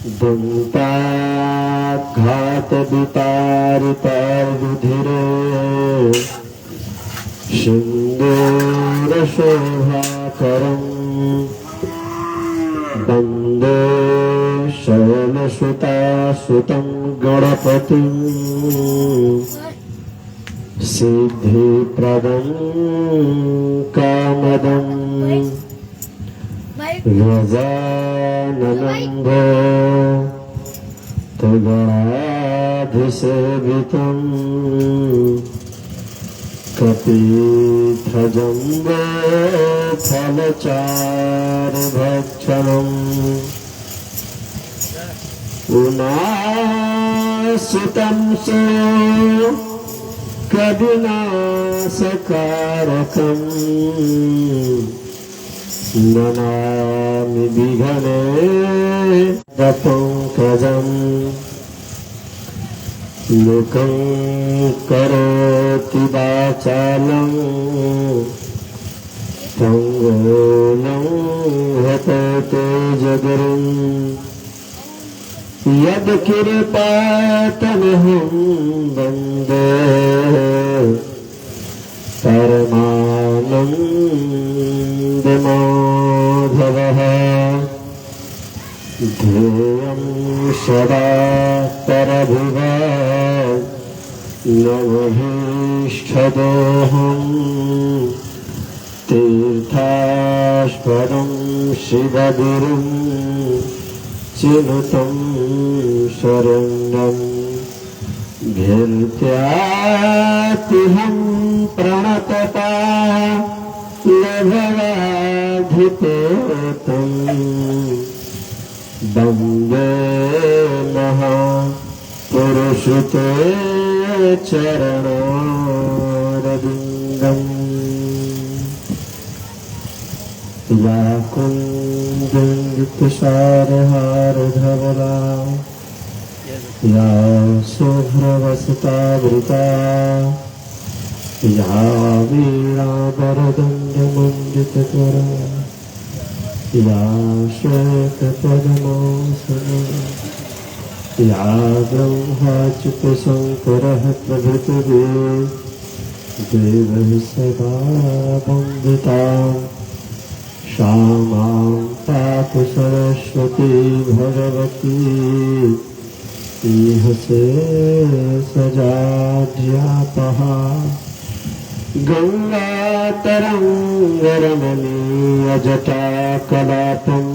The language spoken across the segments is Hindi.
दंताघात वितारितार्बुधिरे सिंदूर शोभाकरम् वन्दे शैलसुतासुतं गणपतिं सिद्धिप्रदं कामदं गजाननं भूतगणाधिसेवितं कपिध्वजम्बो फलचारुभक्षणम् उमासुतं कविनाशकारकम् नमामि विघ्नेन्द्रपङ्कजम् लोकं करोति वाचालं तङ्गोलं हतते जगरुं यत्कृपातमहं वन्दे परमानन्दमाधवः ध्येयं सदा परभुवा नवभीष्टदोहं तीर्थास्पदं शिवगुरुं चिनुतं शरण्यं भीत्यातिहं प्रणतपा लभवाधिपेतम् वन्दे महापुरुषते चरणारविन्दम् या कुन्दुसारहारधवला या शुभ्रवसतावृता या वीणावरदण्डमण्डितकरा या श्वेतपद्मासना या ब्रह्माच्युतशङ्करः प्रभृतिभिः देवैः सदा वन्दिताम् सा मां पातु सरस्वती भगवती इह से सजाड्यापः गङ्गातरङ्गरमणीयजटाकलापं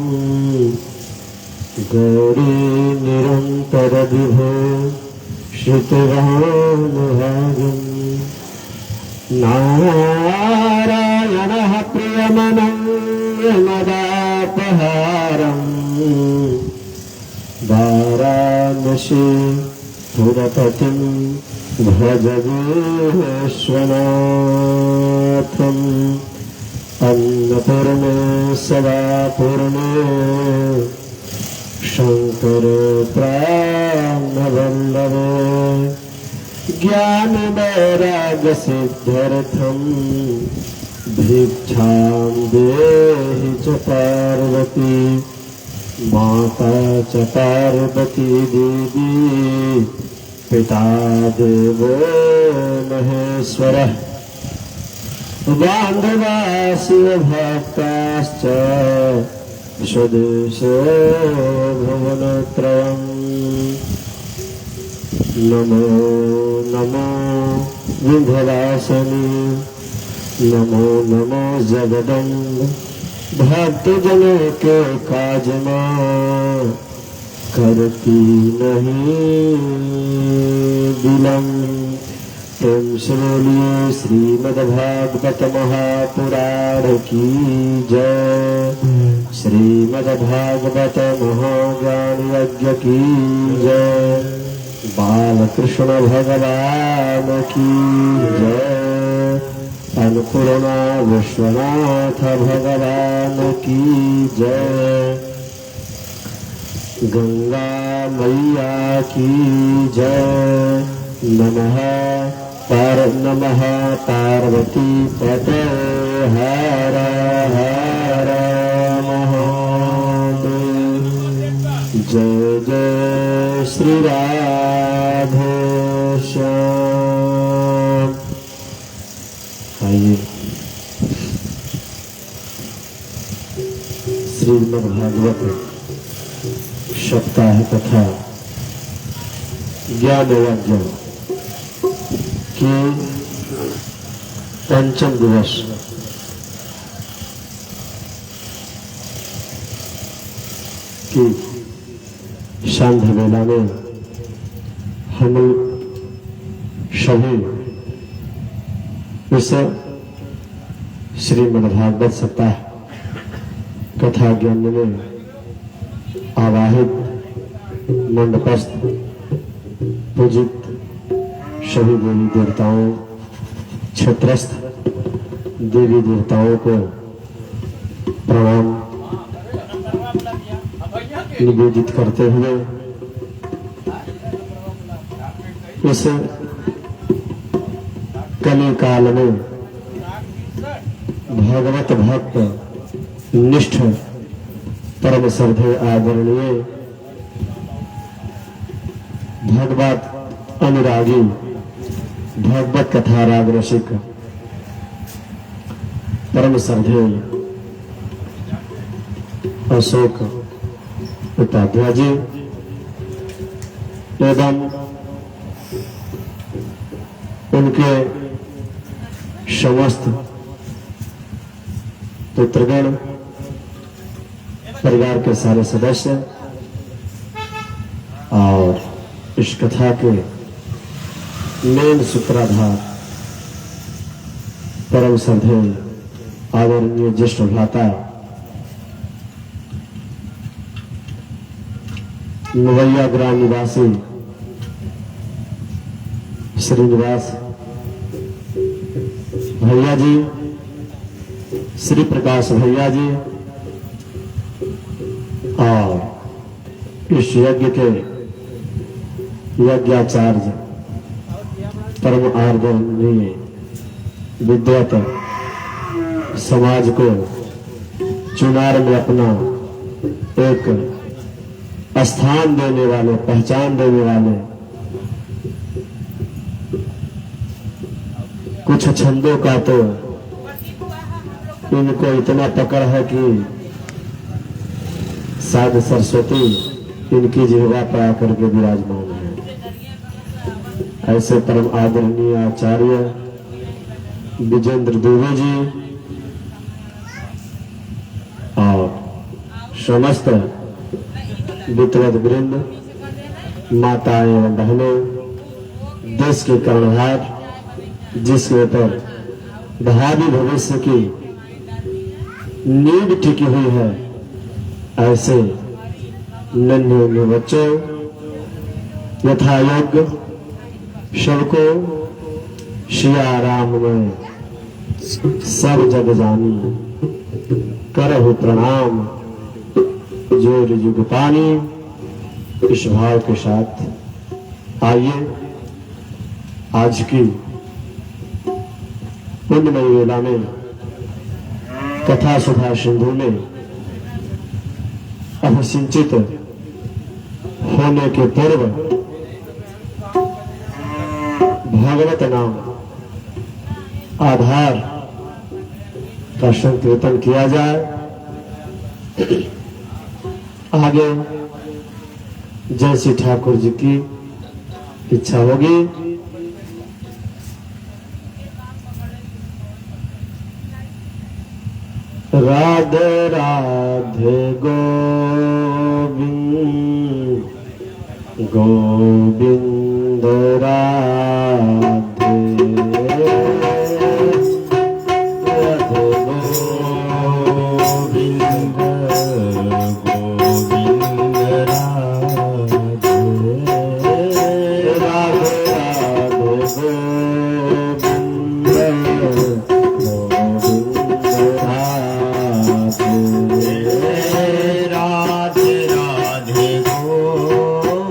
गौरी निरन्तरविभो श्रुतिभानुभागम् नारायणः प्रियमनङ्गमदापहारम् वाराणसी पुरपतिं भज विश्वनाथम् अन्नपूर्णे सदा पूर्णे शङ्करे प्राणवल्लभे ज्ञानवैराग्यसिद्ध्यर्थं भिक्षां देहि च पार्वती माता च पार्वती देवी पिता देवो महेश्वरः बान्धवा शिवभक्ताश्च स्वदेशो भुवनत्रयम् नमो नमो विंध्यवासिनी नमो नमो जगदम्ब भक्तजनों के काज मां करती नहीं विलम्ब। प्रेम से बोलिए श्रीमद्भागवत महापुराण की जय, श्रीमद्भागवत महाज्ञान यज्ञ की जय, बालकृष्ण भगवान की जय, अन्नपूर्णा विश्वनाथ भगवान की जय, गंगा मैया की जय। नमः पार्वती पते हर हर महादेव। जय जय श्री राधे श्याम। आइए श्रीमद्भागवत सप्ताह तथा ज्ञान यज्ञ के पंचम दिवस की संध्या वेला में हम सभी इस श्रीमद्भागवत सप्ताह कथा ज्ञान में आवाहित मंडपस्थ पूजित सभी देवी देवताओं, क्षेत्रस्थ देवी देवताओं को प्रणाम निवेदित करते हुए इस कली काल में भगवत भक्त निष्ठ परम श्रद्धेय आदरणीय भगवत अनुरागी भगवत कथा राग रसिक परम श्रद्धेय अशोक उपाध्याय जी एवं उनके समस्त पुत्रगण, परिवार के सारे सदस्य और इस कथा के मेन सूत्रधार परम श्रद्धेय आदरणीय ज्येष्ठ भ्राता मवैया ग्राम निवासी श्रीनिवास भैया जी, श्री प्रकाश भैया जी और इस यज्ञ के यज्ञाचार्य परम आदरणीय विद्वत समाज को चुनार में अपना एक स्थान देने वाले, पहचान देने वाले, कुछ छंदों का तो इनको इतना पकड़ है कि शायद सरस्वती इनकी जिह्वा पर आकर के विराजमान है। ऐसे परम आदरणीय आचार्य विजेंद्र दुबे जी और समस्त वितरत वृंद, माताएं एवं बहनों, देश के कर्णधार जिसके ऊपर भावी भविष्य की नींव टिकी हुई है, ऐसे नन्हे बच्चों यथा योग्य सबको सिया राम में सब जग जानी करहु प्रणाम जोर युग पानी। इस भाव के साथ आइए आज की पुण्यमयी वेला में कथा सुधा सिंधु में अभिसिंचित होने के पूर्व भगवत नाम आधार का संकीर्तन किया जाए। आगे जैसी ठाकुर जी की इच्छा होगी। राधे राधे गोविंद गोविंद राधे राधे गोविंद गोविंद राधे राधे राधे गोविंद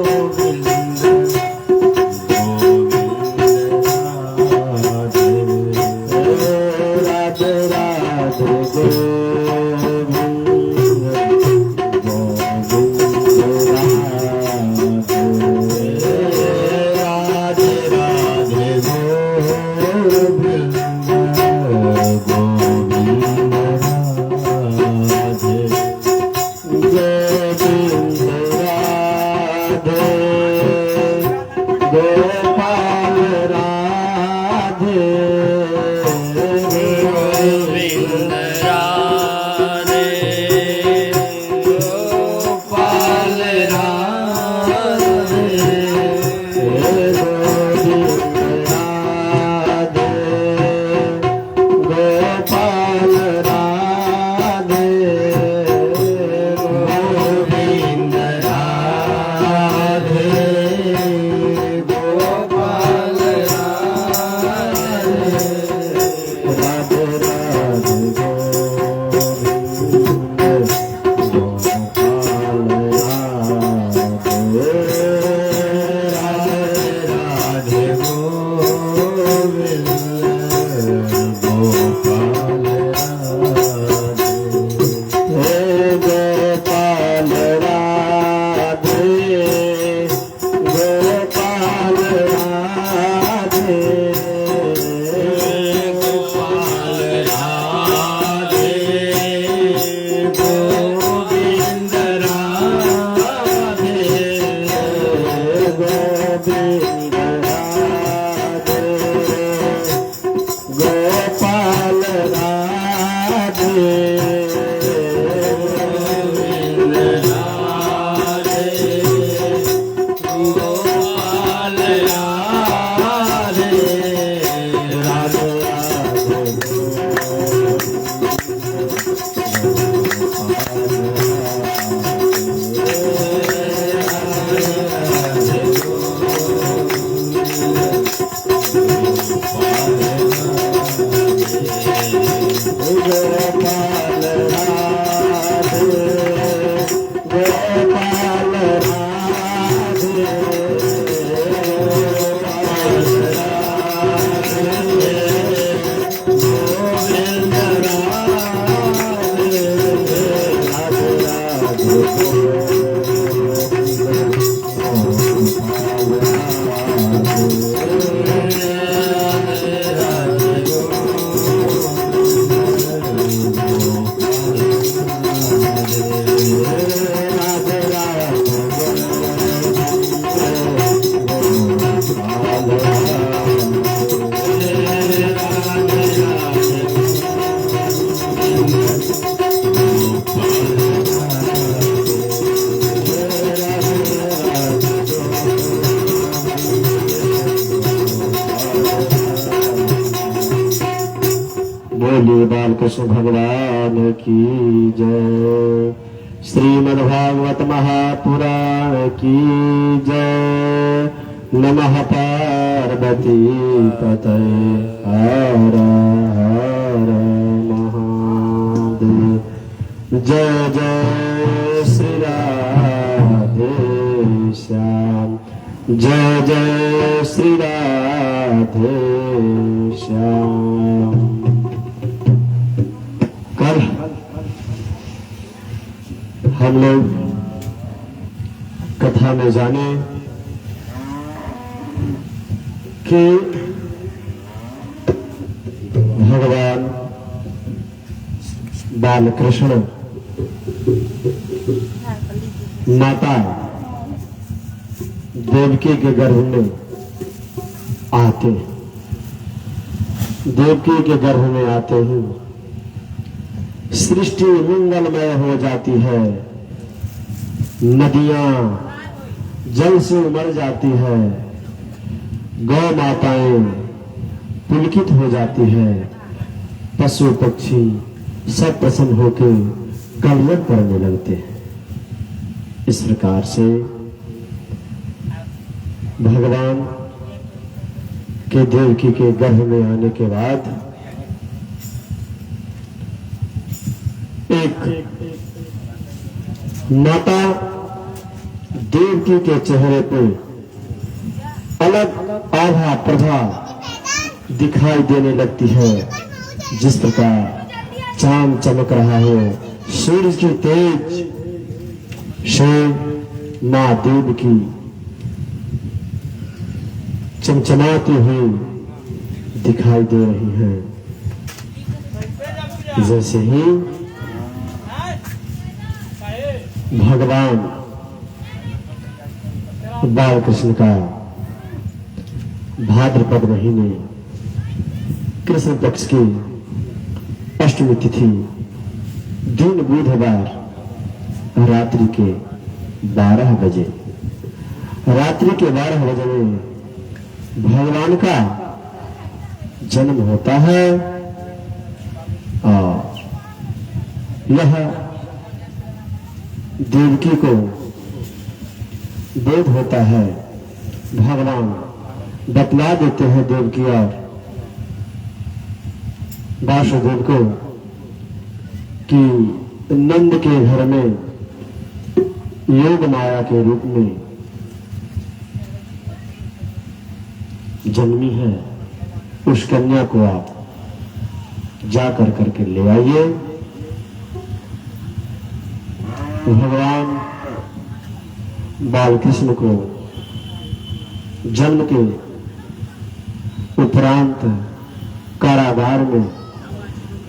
बोलिए बालकृष्ण भगवान की जय। श्रीमद्भागवत महापुराण की जय। नमः पार्वती पतये हर हर महादेव। जय जय श्री राधे श्याम। जय जय श्री राधे श्याम। कल हम लोग कथा में जाने कि भगवान बालकृष्ण माता देवकी के गर्भ में आते, देवकी के गर्भ में आते ही सृष्टि मंगलमय हो जाती है। नदियां जल से उमड़ जाती है। गौ माताएं पुलकित हो जाती है। पशु पक्षी सब प्रसन्न होकर गलगल करने लगते हैं। इस प्रकार से भगवान के देवकी के गर्भ में आने के बाद एक माता देवकी के चेहरे पे अलग आभा प्रभा दिखाई देने लगती है। जिस प्रकार चांद चमक रहा हो, सूर्य की तेज से मां देवकी चमचमाती हुई दिखाई दे रही हैं। जैसे ही भगवान बालकृष्ण का भाद्रपद महीने कृष्ण पक्ष की अष्टमी तिथि दिन बुधवार रात्रि के 12 बजे, रात्रि के 12 बजे में भगवान का जन्म होता है और यह देवकी को बोध होता है। भगवान बतला देते हैं देवकी और वासुदेव को कि नंद के घर में योग माया के रूप में जन्मी है, उस कन्या को आप जा कर करके ले आइए। भगवान बालकृष्ण को जन्म के उपरांत कारागार में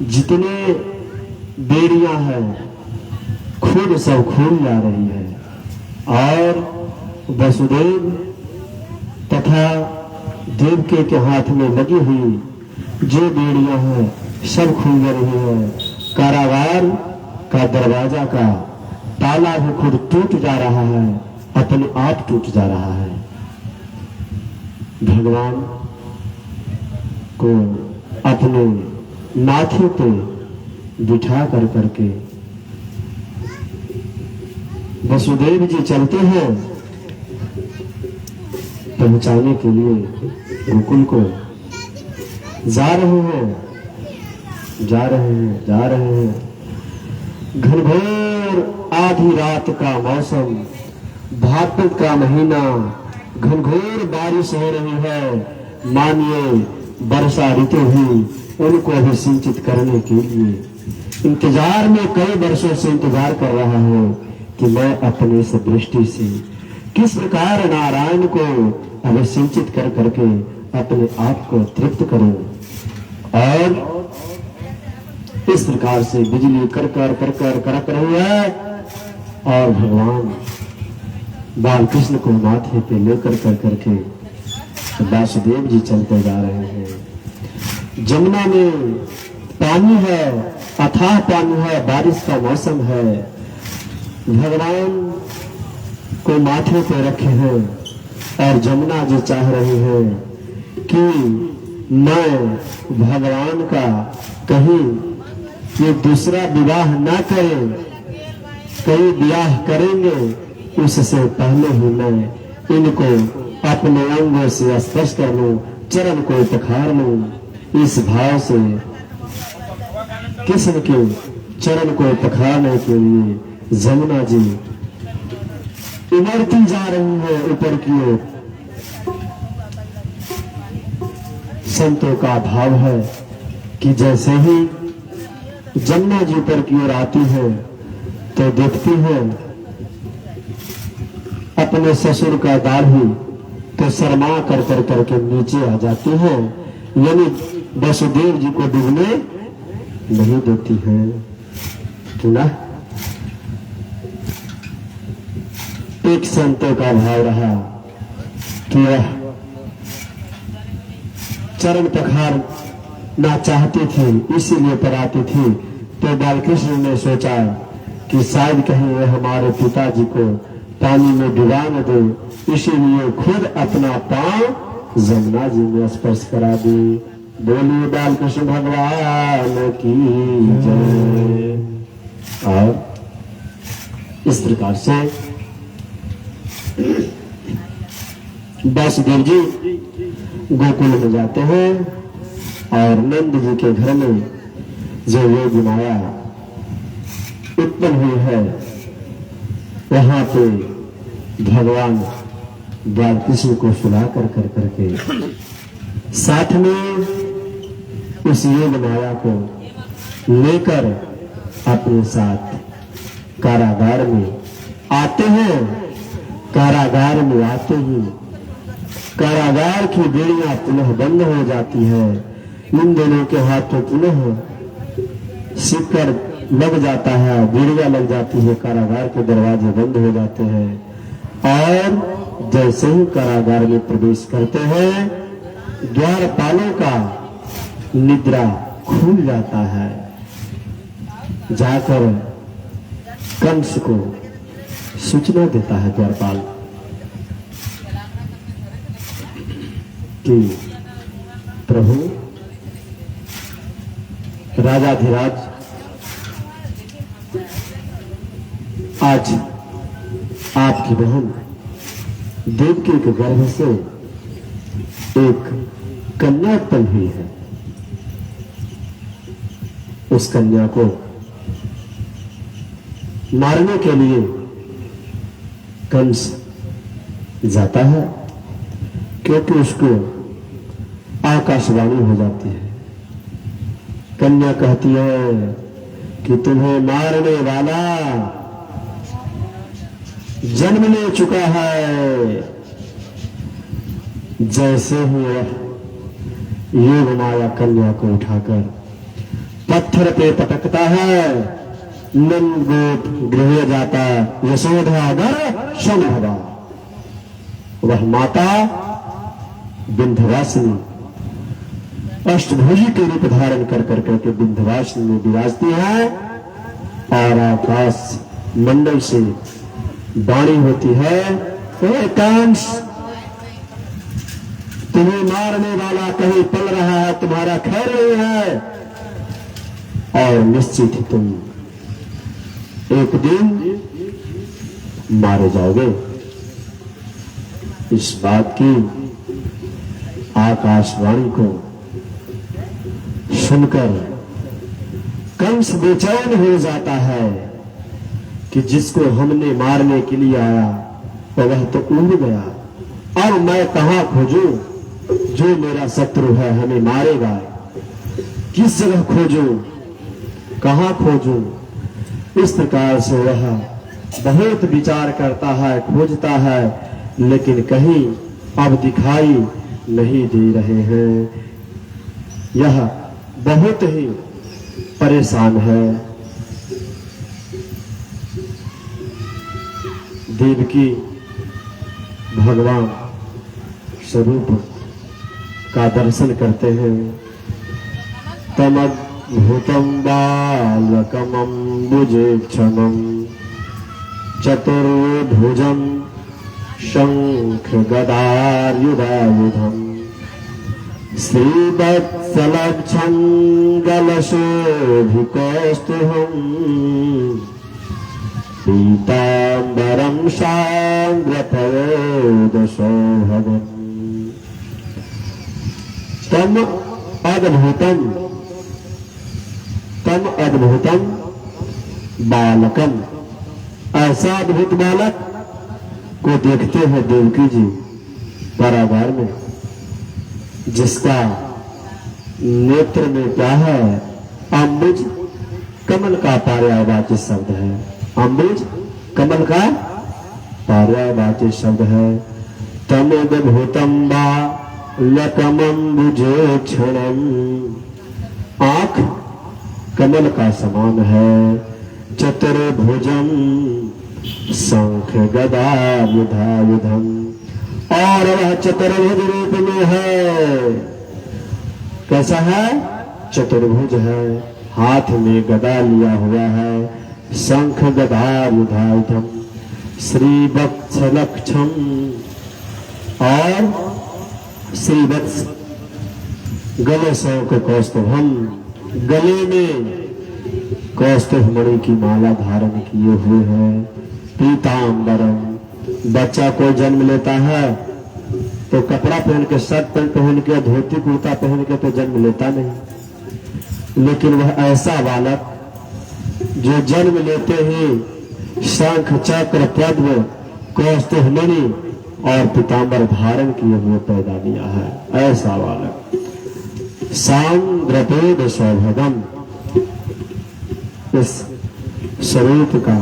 जितने बेड़ियां हैं खुद सब खुल जा रही है, और वसुदेव तथा देवकी के हाथ में लगी हुई जो बेड़ियां हैं सब खुल रही है। कारागार का दरवाजा का ताला भी खुद टूट जा रहा है, अपने आप टूट जा रहा है। भगवान को अपने माथे पे बिठा कर करके वसुदेव जी चलते हैं पहुंचाने के लिए गोकुल को। जा रहे हैं, जा रहे हैं, जा रहे हैं। घनघोर आधी रात का मौसम, भाद्र का महीना, घनघोर बारिश हो रही है। मानिए वर्षा ऋतु ही उनको अभिसिंचित करने के लिए इंतजार में कई वर्षों से इंतजार कर रहा हूं कि मैं अपने इस दृष्टि से किस प्रकार नारायण को अभिसिंचित कर करके अपने आप को तृप्त करूं। और इस प्रकार से बिजली कड़क रही है, और भगवान बालकृष्ण को माथे पे लेकर करके वासुदेव जी चलते जा रहे हैं। जमुना में पानी है, अथाह पानी है, बारिश का मौसम है। भगवान को माथे पे रखे हैं, और जमुना जी चाह रही है कि मैं भगवान का कहीं ये दूसरा विवाह ना करें, कहीं विवाह करेंगे उससे पहले ही मैं इनको अपने अंगों से स्पर्श कर लूं, चरण को पखार लूं। इस भाव से कृष्ण के चरण को पखारने के लिए जमुना जी उमड़ती जा रही है ऊपर की ओर। संतों का भाव है कि जैसे ही जमुना जी ऊपर की ओर आती है तो देखती है अपने ससुर का दाढ़ी, तो शर्मा कर करके नीचे आ जाती है, यानी वसुदेव जी को डूबने नहीं देती है। सुना एक संतों का भाव रहा कि वह चरण पखार ना चाहती थी, इसीलिए पर आती थी। तो बालकृष्ण ने सोचा कि शायद कहीं वह हमारे पिताजी को पानी में डुबा न दे, इसीलिए खुद अपना पांव जमुना जी में स्पर्श करा दी। बोलिए बालकृष्ण भगवान की जय। और इस प्रकार से वासुदेव जी गोकुल में जाते हैं, और नंद जी के घर में जो योग माया उत्पन्न हुई है, वहां पे भगवान बालकृष्ण को सुला कर करके साथ में उस योग माया को लेकर अपने साथ कारागार में आते हैं। कारागार में आते ही कारागार की बेड़ियां पुनः बंद हो जाती है। इन दोनों के हाथों पुनः सिक्कर लग जाता है, बेड़ियां लग जाती है, कारागार के दरवाजे बंद हो जाते हैं। और जैसे ही कारागार में प्रवेश करते हैं, द्वारपालों का निद्रा खुल जाता है। जाकर कंस को सूचना देता है द्वारपाल कि प्रभु राजाधिराज आज आपकी बहन देवकी के गर्भ से एक कन्या उत्पन्न हुई है। उस कन्या को मारने के लिए कंस जाता है, क्योंकि उसको आकाशवाणी हो जाती है। कन्या कहती है कि तुम्हें मारने वाला जन्म ले चुका है। जैसे ही वह योग माया कन्या को उठाकर पत्थर पे पटकता है, नंद गोप गृह जाता यशोधा गर संभवा। वह माता विंध्यवासिनी अष्टभुजी के रूप धारण कर करके विंध्यवासिनी में विराजती है और आकाश मंडल से वाणी होती है, कंस तुम्हें मारने वाला कहीं पल रहा है, तुम्हारा खैर नहीं है और निश्चित ही तुम एक दिन मारे जाओगे। इस बात की आकाशवाणी को सुनकर कंस बेचैन हो जाता है कि जिसको हमने मारने के लिए आया तो वह तो उड़ गया, और मैं कहां खोजूं? जो मेरा शत्रु है हमें मारेगा, किस जगह खोजूं, कहां खोजूं? इस प्रकार से वह बहुत विचार करता है, खोजता है, लेकिन कहीं अब दिखाई नहीं दे रहे हैं। यह बहुत ही परेशान है। देवकी भगवान स्वरूप का दर्शन करते हैं। तमद्भुतं बालकमम्बुजेक्षणं चतुर्भुजं शङ्खगदायुधायुधम् श्रीवत्सलक्षं गलशोभिकौस्तुभम् पीताम्बरं सान्द्रपयोदशोभगम् तम अद्भुतम बालकम। ऐसा अद्भुत बालक को देखते हैं देवकी जी कारागार में, जिसका नेत्र में क्या है? अम्बुज कमल का पर्यायवाची शब्द है। अम्बुज कमल का पर्यायवाची शब्द है। तमोदभूतम बालकमम्बुजेक्षणम्, आंख कमल का समान है। चतुर्भुजम शंख गदायुधायुधम, और वह चतुर्भुज रूप में है। कैसा है? चतुर्भुज है, हाथ में गदा लिया हुआ है। शंख गदायुधायुधम श्रीवत्सलक्षम, और श्रीवत्स गले शंख कौस्तुभम, गले में कौस्तुभ मणि की माला धारण किए हुए हैं। पीताम्बरम, बच्चा को जन्म लेता है तो कपड़ा पहन के, शर्ट पैंट पहन के, धोती कुर्ता पहन के तो जन्म लेता नहीं, लेकिन वह ऐसा बालक जो जन्म लेते ही शंख चक्र पद्म कौस्तुभ मणि और पीताम्बर धारण किए हुए पैदा लिया है। ऐसा बालक सांद्रपेद सौभगम, इस स्वरूप का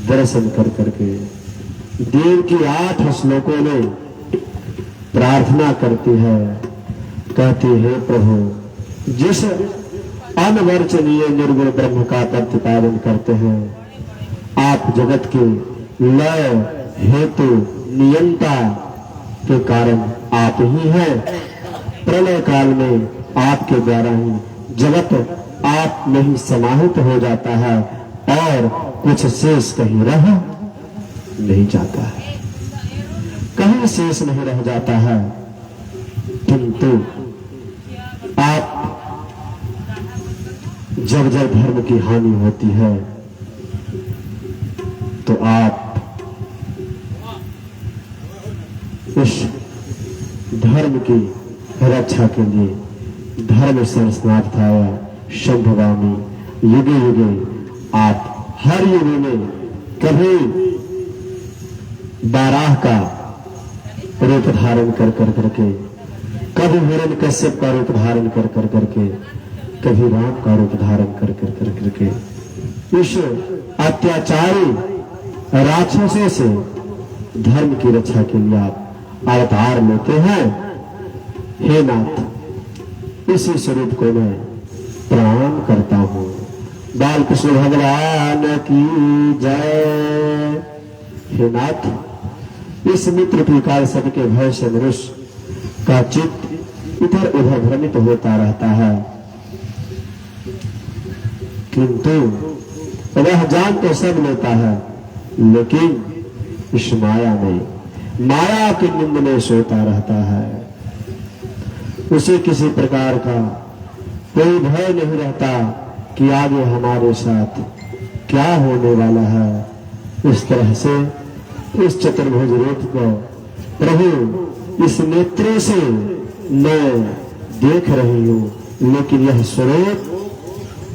दर्शन कर करके देव की 8 श्लोकों में प्रार्थना करती है। कहती है, प्रभु जिस अनवर्चनीय निर्गुण ब्रह्म का प्रतिपादन करते हैं, आप जगत के लय हेतु नियंता के कारण आप ही हैं। प्रलय काल में आपके द्वारा ही जगत आप में ही समाहित हो जाता है और कुछ शेष कहीं रह नहीं जाता है, कहीं शेष नहीं रह जाता है। किंतु आप जब जब धर्म की हानि होती है तो आप उस धर्म की रक्षा के लिए धर्म संस्थापनाय संभवामी युगे युगे, आप हर युग में कभी बाराह का रूप धारण कर करके कभी हिरण कश्यप का रूप धारण कर कर करके, कभी राम का रूप धारण कर कर कर करके इस अत्याचारी राक्षसों से धर्म की रक्षा के लिए आप अवतार लेते हैं। हे नाथ, इसी स्वरूप को मैं प्रणाम करता हूं। बाल कृष्ण भगवान की जय। हे नाथ, इस मित्र की काल सबके भय से मनुष्य का चित्त इधर उधर भ्रमित होता रहता है, किंतु वह जान तो सब लेता है, लेकिन इस माया में माया की निंद में सोता रहता है। उसे किसी प्रकार का कोई भय नहीं रहता कि आगे हमारे साथ क्या होने वाला है। इस तरह से इस चतुर्भुज रूप को प्रभु इस नेत्रों से मैं देख रही हूं, लेकिन यह स्वरूप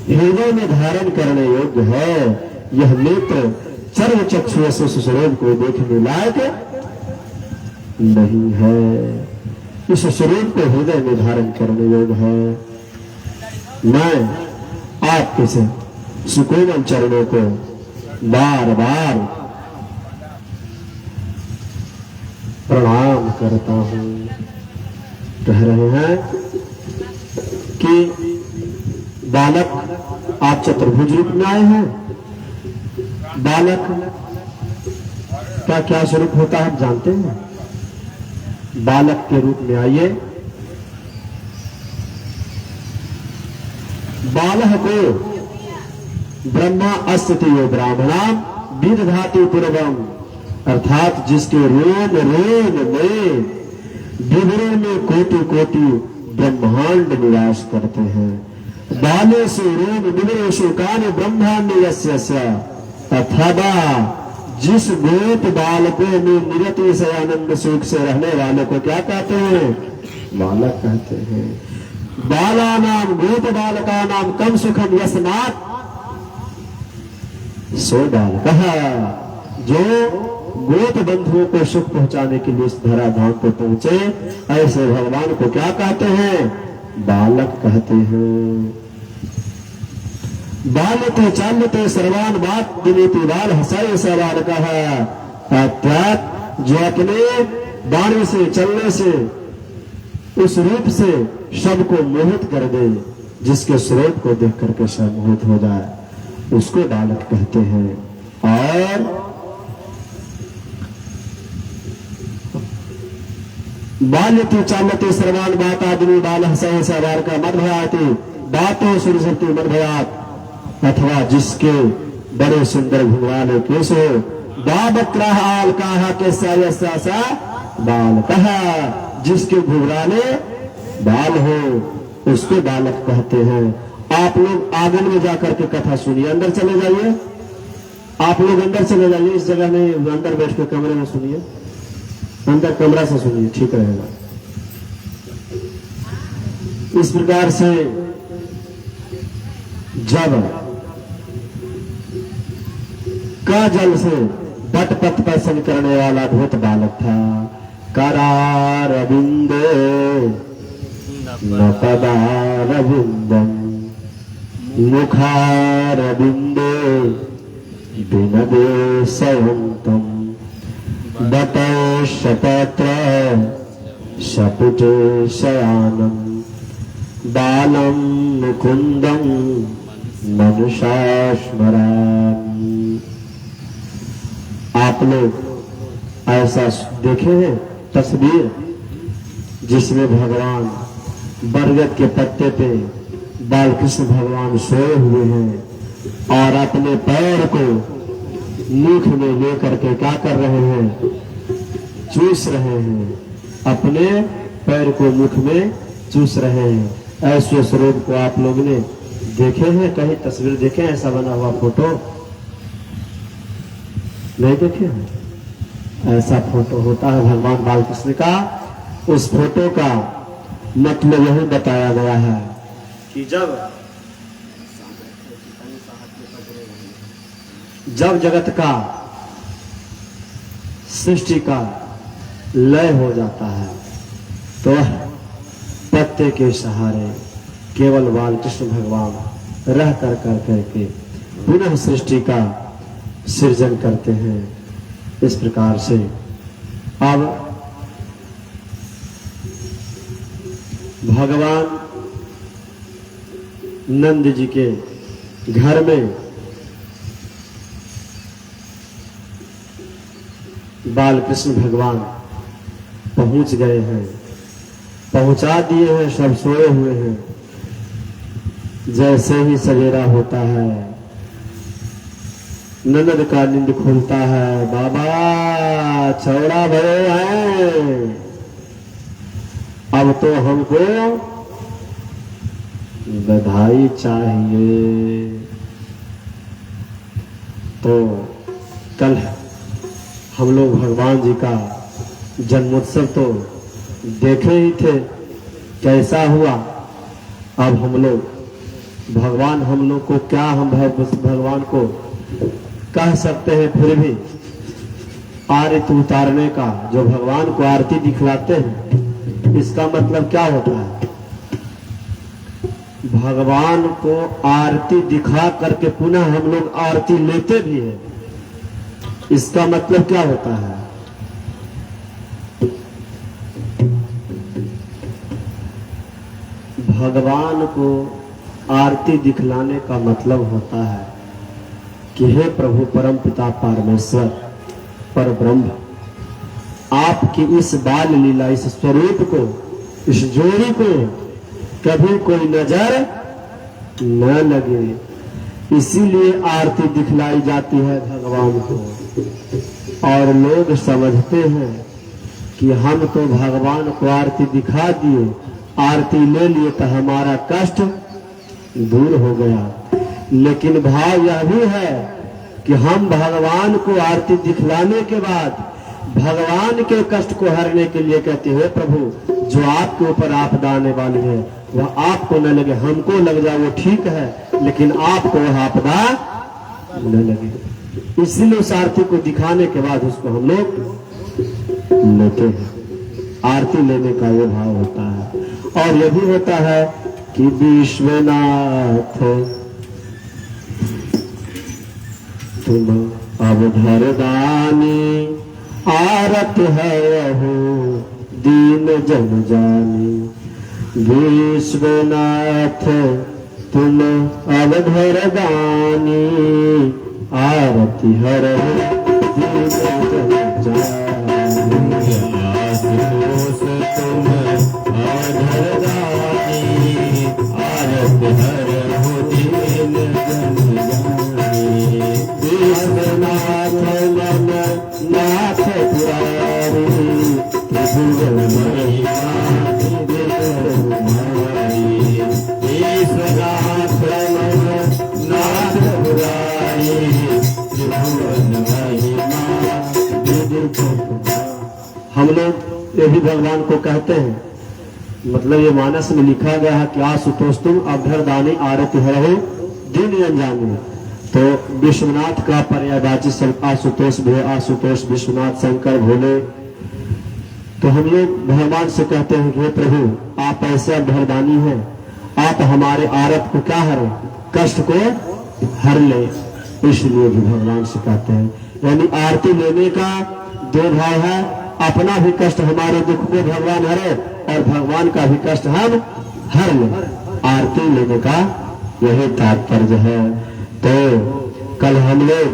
हृदय में धारण करने योग्य है। यह नेत्र सर्व चक्षु से स्वरूप को देखने लायक नहीं है। इस स्वरूप को हृदय में धारण करने योग्य है। मैं आपके से सुकोमल चरणों को बार बार प्रणाम करता हूं। कह रहे हैं कि बालक आप चतुर्भुज रूप में आए हैं। बालक का क्या स्वरूप होता है आप जानते हैं? बालक के रूप में आइए। बालह को ब्रह्मा अस्तियो ब्राह्मणा विदधाति पूर्वम, अर्थात जिसके रोम रोम में विवरण में कोटि कोटि ब्रह्मांड निवास करते हैं। बालेषु रोम विवरेषु कानि ब्रह्मांड यस्य, अथवा जिस गोप बालकों में निरति से आनंद सुख से रहने वाले को क्या कहते हैं? बालक कहते हैं। बाला नाम गोप बालका नाम कम सुखम यस्मात् सो बालक, जो गोप बंधुओं को सुख पहुंचाने के लिए इस धराधाम को पहुंचे, ऐसे भगवान को क्या कहते हैं? बालक कहते हैं। बालते चालते सर्वान बात दिनेति बाल हसाए सवाल कहा, अर्थात जो अपने वाणी से चलने से उस रूप से सबको मोहित कर दे, जिसके स्वरूप को देख करके सब मोहित हो जाए, उसको बालक कहते हैं। और बाल्यते चालते सर्वान बात आदमी बाल हसाए सवाल का मद भयाति बातों सुरसती मद भयात, अथवा जिसके बड़े सुंदर घुंघराले केस हो, बाबक्राहाल कहा के सा बाल कहा, जिसके घुंघराले बाल हो उसको बालक कहते हैं। आप लोग आंगन में जाकर के कथा सुनिए, अंदर चले जाइए। आप लोग अंदर चले जाइए, इस जगह में अंदर बैठ के कमरे में सुनिए, अंदर कमरा से सुनिए, ठीक रहेगा। इस प्रकार से जब का जल से बटपथ दर्शन करने वाला भूत बालक था, करारविंदे न पदारविंदम मुखारविंदे विनदे सयंतम बटे शपत्र शपुटे शयानम बालम मुकुंदम मनुषा स्मरामि। आप लोग ऐसा देखे हैं तस्वीर जिसमें भगवान बरगद के पत्ते पे बालकृष्ण भगवान सोए हुए हैं और अपने पैर को मुख में लेकर के क्या कर रहे हैं? चूस रहे हैं। अपने पैर को मुख में चूस रहे हैं। ऐसे स्वरूप को आप लोग ने देखे हैं? कहीं तस्वीर देखे हैं ऐसा बना हुआ फोटो? नहीं देखे हैं? ऐसा फोटो होता है भगवान बालकृष्ण का। उस फोटो का मतलब यही बताया गया है कि जब जगत का सृष्टि का लय हो जाता है तो रास्ते के सहारे केवल बाल कृष्ण भगवान रह कर करके पुनः सृष्टि का सृजन करते हैं। इस प्रकार से अब भगवान नंद जी के घर में बाल कृष्ण भगवान पहुंच गए हैं, पहुंचा दिए हैं, सब सोए हुए हैं। जैसे ही सवेरा होता है ननद का नींद खुलता है, बाबा चौड़ा भरे हैं, अब तो हमको बधाई चाहिए। तो कल हम लोग भगवान जी का जन्मोत्सव तो देखे ही थे कैसा हुआ। अब हम लोग भगवान हम लोग को क्या, हम भगवान को कह सकते हैं, फिर भी आरती उतारने का, जो भगवान को आरती दिखलाते हैं, इसका मतलब क्या होता है? भगवान को आरती दिखा करके पुनः हम लोग आरती लेते भी हैं, इसका मतलब क्या होता है? भगवान को आरती दिखलाने का मतलब होता है कि हे प्रभु परम पिता परमेश्वर पर ब्रह्म, आपकी इस बाल लीला, इस स्वरूप को, इस जोड़ी को कभी कोई नजर न लगे, इसीलिए आरती दिखलाई जाती है भगवान को। और लोग समझते हैं कि हम तो भगवान को आरती दिखा दिए, आरती ले लिए तो हमारा कष्ट दूर हो गया। लेकिन भाव यह भी है कि हम भगवान को आरती दिखलाने के बाद भगवान के कष्ट को हरने के लिए कहते हैं, प्रभु जो आपके ऊपर आपदा आने वाली है वह आपको न लगे, हमको लग जाए वो ठीक है, लेकिन आपको वह आपदा न लगे। इसलिए उस आरती को दिखाने के बाद उसको हम लोग लेते हैं। आरती लेने का ये भाव होता है। और यह भी होता है कि विश्वनाथ तुम अवधर दानी, आरत है यहो दीन जन जानी। विश्वनाथ तुम अवधर दानी, आरती हर दीन जन जानी। तुम अवधर दानी, आरती हर दीन जन जानी। विश्वनाथ मन नाथ पुरारी, त्रिभुवन महिमा तुम्हारी। विश्वनाथ मन नाथ पुरारी, त्रिभुवन महिमा। हम लोग ये भी भगवान को कहते हैं, मतलब ये मानस में लिखा गया है कि आशुतोष तुम अवधर दानी, आरती हरहु दीन अनजानी। तो विश्वनाथ का पर्यायवाची शब्द आशुतोष भी है, आशुतोष विश्वनाथ शंकर भोले। तो हम लोग भगवान से कहते हैं कि हे प्रभु आप ऐसे अवधरदानी हैं, आप हमारे आरत को क्या हरे, कष्ट को हर ले। इसलिए भी भगवान से कहते हैं, यानी आरती लेने का दो भाव है, अपना भी कष्ट, हमारे दुख को भगवान हरे, और भगवान का भी कष्ट हम हर ले। आरती लेने का यही तात्पर्य है। तो कल हम लोग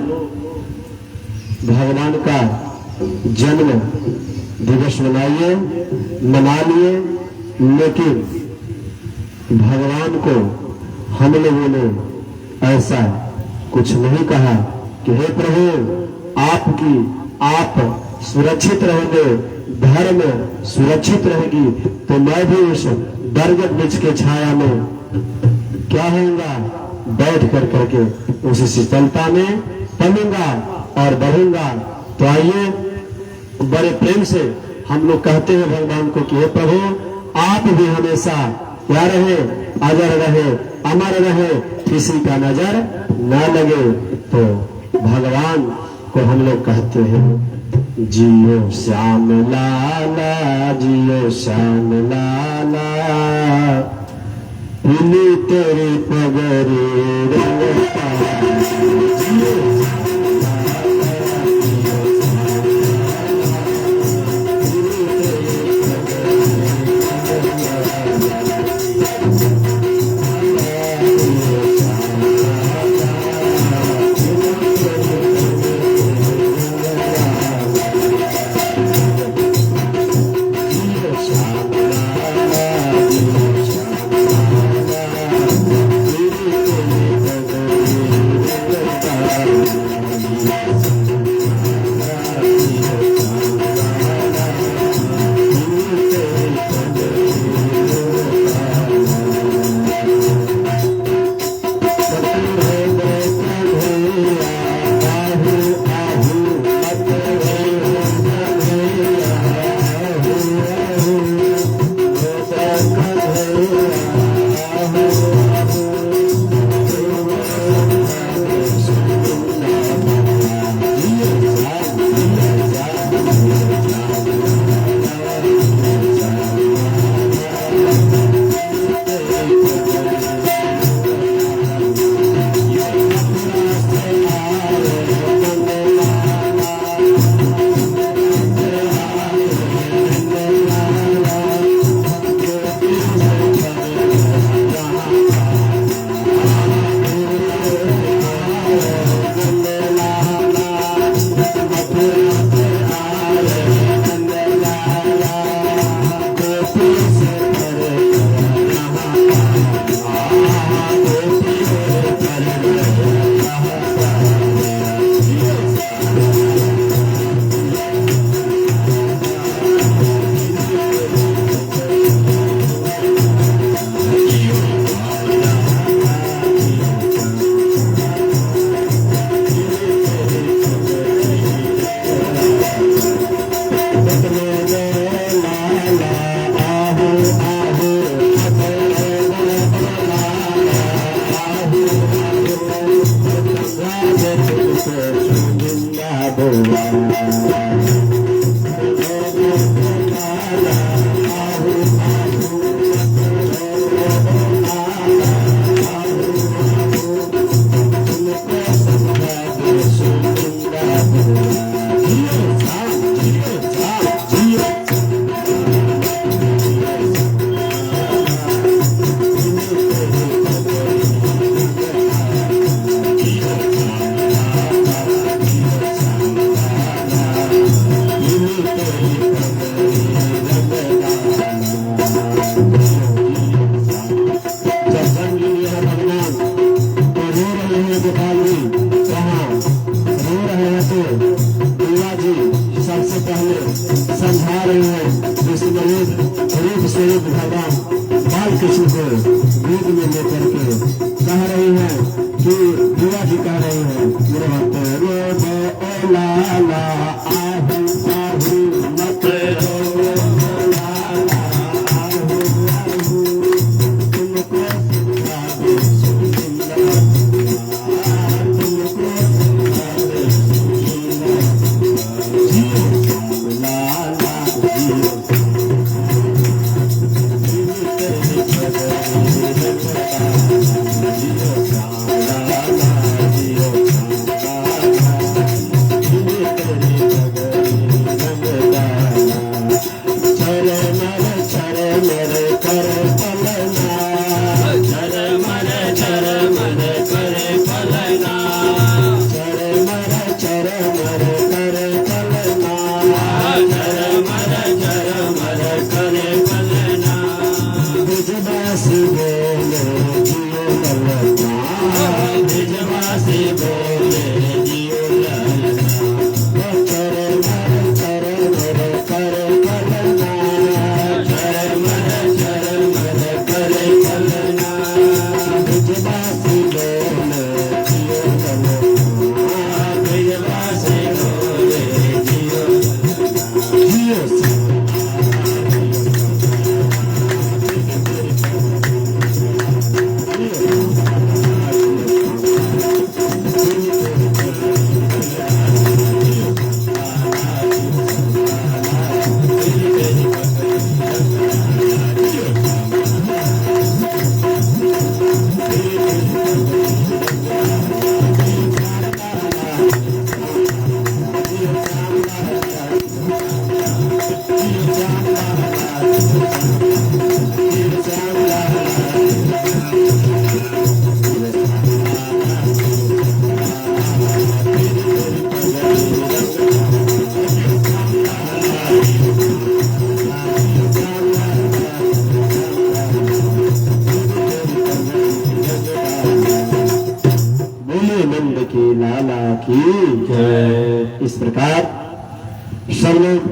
भगवान का जन्म दिवस मना लिए, लेकिन भगवान को हम लोगों ने ऐसा कुछ नहीं कहा कि हे प्रभु आप सुरक्षित रहोगे, धर्म सुरक्षित रहेगी, तो मैं भी उस बरगद वृक्ष के छाया में क्या होगा, बैठ कर करके उस शीतलता में पलूंगा और बढ़ूंगा। तो आइए बड़े प्रेम से हम लोग कहते हैं भगवान को कि हे प्रभु आप भी हमेशा क्या रहे, अजर रहे, अमर रहे, किसी का नजर न लगे। तो भगवान को हम लोग कहते हैं। जियो श्याम लाला, जियो श्याम लाला, पीली तेरी पगड़ी रंगता। जियो किसी को गोद में लेकर के कह रही है कि बुआ जी कह रही है लाला आहू आहू मत रो लाला आहू आहू तुमको सिखा दे सुनीला तुमको सिखा दे सुनीला जियो लाला जियो जियो इस प्रकार सब लोग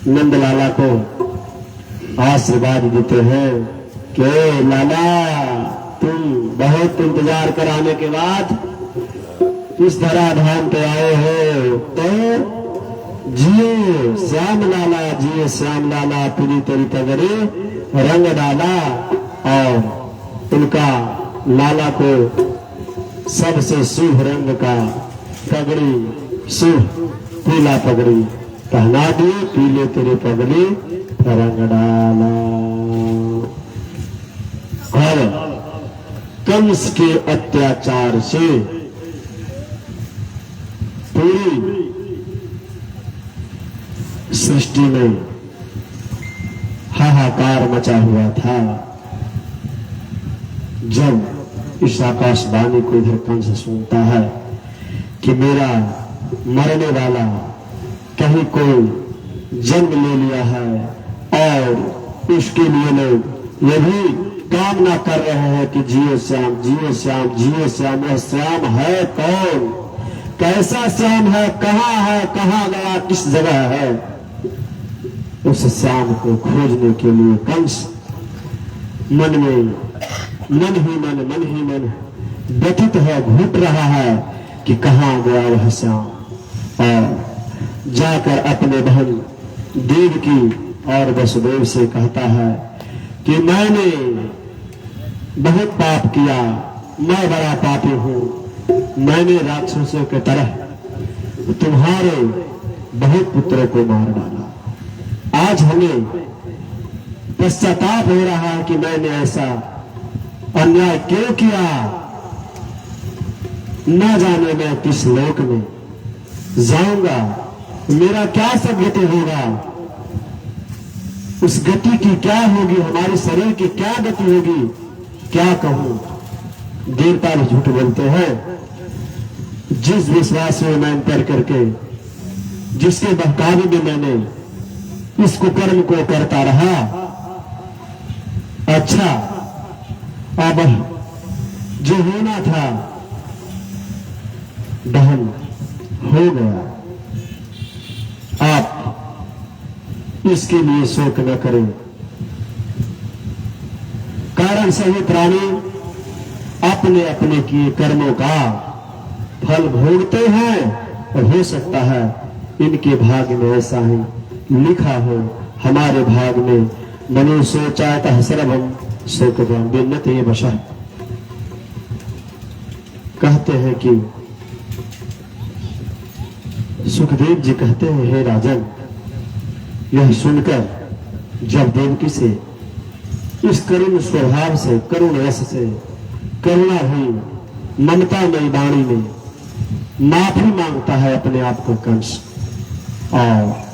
नंदलाला को आशीर्वाद देते हैं कि लाला तुम बहुत इंतजार कराने के बाद इस धराधाम पे आए हो, तो जियो श्याम लाला, जियो श्याम लाला, पीली तेरी पगड़ी रंग डाला। और उनका लाला को सबसे शुभ रंग का पगड़ी, शुभ पीला पगड़ी पहना दिए, पीले तेरे पगड़ी रंग डाला। और कंस के अत्याचार से पूरी सृष्टि में हाहाकार मचा हुआ था। जब इस आकाशवाणी को इधर कंस सुनता है कि मेरा मरने वाला कहीं कोई जन्म ले लिया है, और उसके लिए लोग ये भी कामना कर रहे हैं कि जियो श्याम, जियो श्याम, जियो श्याम। वह श्याम है कौन, कैसा श्याम है, कहाँ गया, किस जगह है? उस श्याम को खोजने के लिए कंस मन ही मन व्यथित है, घुट रहा है कि कहाँ गया वह श्याम। और जाकर अपने बहन देवकी और वसुदेव से कहता है कि मैंने बहुत पाप किया, मैं बड़ा पापी हूं, मैंने राक्षसों की तरह तुम्हारे बहुत पुत्रों को मार डाला। आज हमें पश्चाताप हो रहा है कि मैंने ऐसा अन्याय क्यों किया। न जाने मैं किस लोक में जाऊंगा, मेरा क्या सदगति होगा, उस गति की क्या होगी, हमारे शरीर की क्या गति होगी, क्या कहूं। देवता भी झूठ बोलते हैं। जिस विश्वास में मैं कर करके, जिसके बहकावे में मैंने इस कुकर्म को करता रहा, अच्छा अब जो होना था दहन हो गया। आप इसके लिए शोक न करें। कारण सभी प्राणी अपने अपने किए कर्मों का फल भोगते हैं, और हो सकता है इनके भाग्य में ऐसा ही लिखा हो। हमारे भाग में मनो सोचाता सर्वम शोकम विन्नते वशः। कहते हैं कि सुखदेव जी कहते हैं, हे राजन, यह सुनकर जब देवकी से इस करुण स्वभाव से, करुण रस से, करुणा ही ममतामयी वाणी में माफी मांगता है अपने आप को कंस, और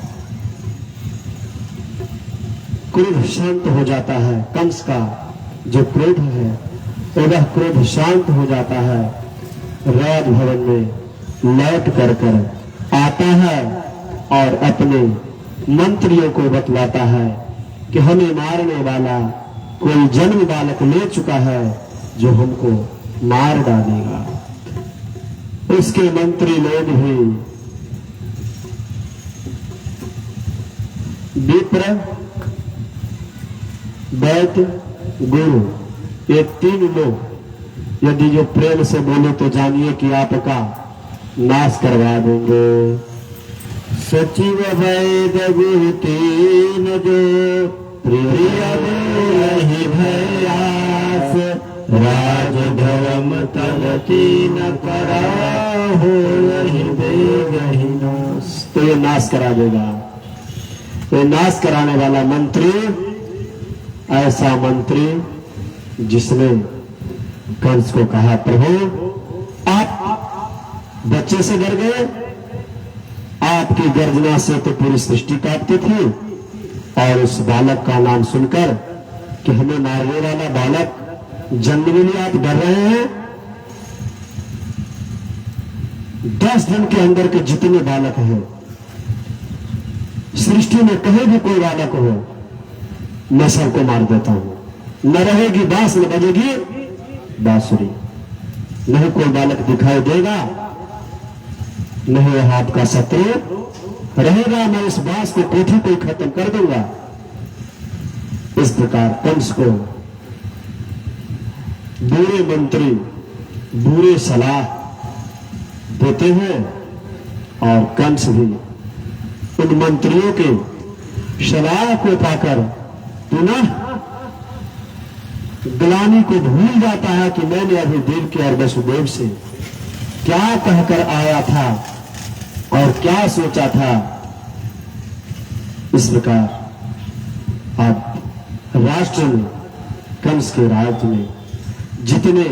क्रोध शांत हो जाता है। कंस का जो क्रोध है वह क्रोध शांत हो जाता है। राजभवन में लौट कर आता है और अपने मंत्रियों को बतलाता है कि हमें मारने वाला कोई जन्म बालक ले चुका है जो हमको मार डालेगा। उसके मंत्री लोग भी विप्र, वैद्य, गुरु, ये तीन लोग यदि जो प्रेम से बोले तो जानिए कि आपका नाश करवा देंगे। सचिव वैद्य गुरु तीन जो प्रिय नहीं भयास, राज धर्म तल तीन करा हो नहीं देगा नाश। तो ये नाश करा देगा। ये नाश कराने वाला मंत्री ऐसा मंत्री जिसने कंस को कहा, प्रभु आप बच्चे से डर गए, आपकी गर्जना से तो पूरी सृष्टि कांपती थी, और उस बालक का नाम सुनकर कि हमें मारने वाला बालक जन्म के लिए आप डर रहे हैं। 10 दिन के अंदर के जितने बालक हैं सृष्टि में, कहीं भी कोई बालक हो, मैं सबको मार देता हूं। न रहेगी बांस, न बजेगी बांसुरी, नहीं कोई बालक दिखाई देगा नहीं वह आपका शत्रु रहेगा, मैं इस बांस की पीठी को खत्म कर दूंगा। इस प्रकार कंस को बुरे मंत्री बुरे सलाह देते हैं और कंस भी उन मंत्रियों के सलाह को पाकर पुनः ग्लानि को भूल जाता है कि मैंने अभी देवकी और वसुदेव से क्या कहकर आया था और क्या सोचा था। इस प्रकार अब राष्ट्र में, कंस के राज्य में जितने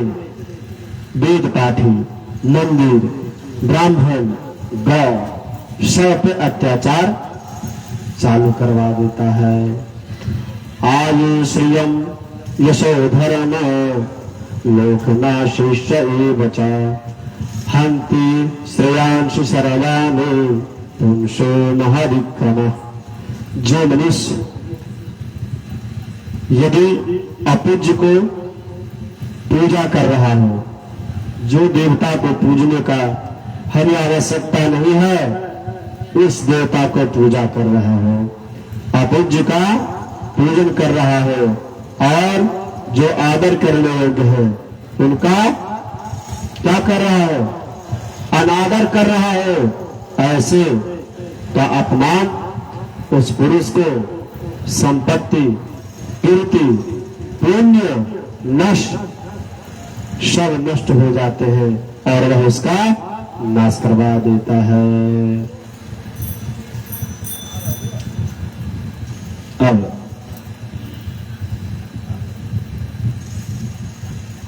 वेद पाठी, मंदिर, ब्राह्मण, गौ, सब पे अत्याचार चालू करवा देता है। आयु श्रियम यशोधर्म लोकनाशिष्य एवच हंति श्रेयांशु सर्वाणि पुंसो महाविक्रम। जो मनुष्य यदि अपूज्य को पूजा कर रहा हो, जो देवता को पूजने का हमें आवश्यकता नहीं है, इस देवता को पूजा कर रहा हो, अपूज्य का पूजन कर रहा हो और जो आदर करने योग्य है उनका क्या कर रहा हो, अनादर कर रहा हो, ऐसे का अपमान उस पुरुष को संपत्ति, कीर्ति, पुण्य नष्ट सब नष्ट हो जाते हैं और वह उसका नाश करवा देता है। अब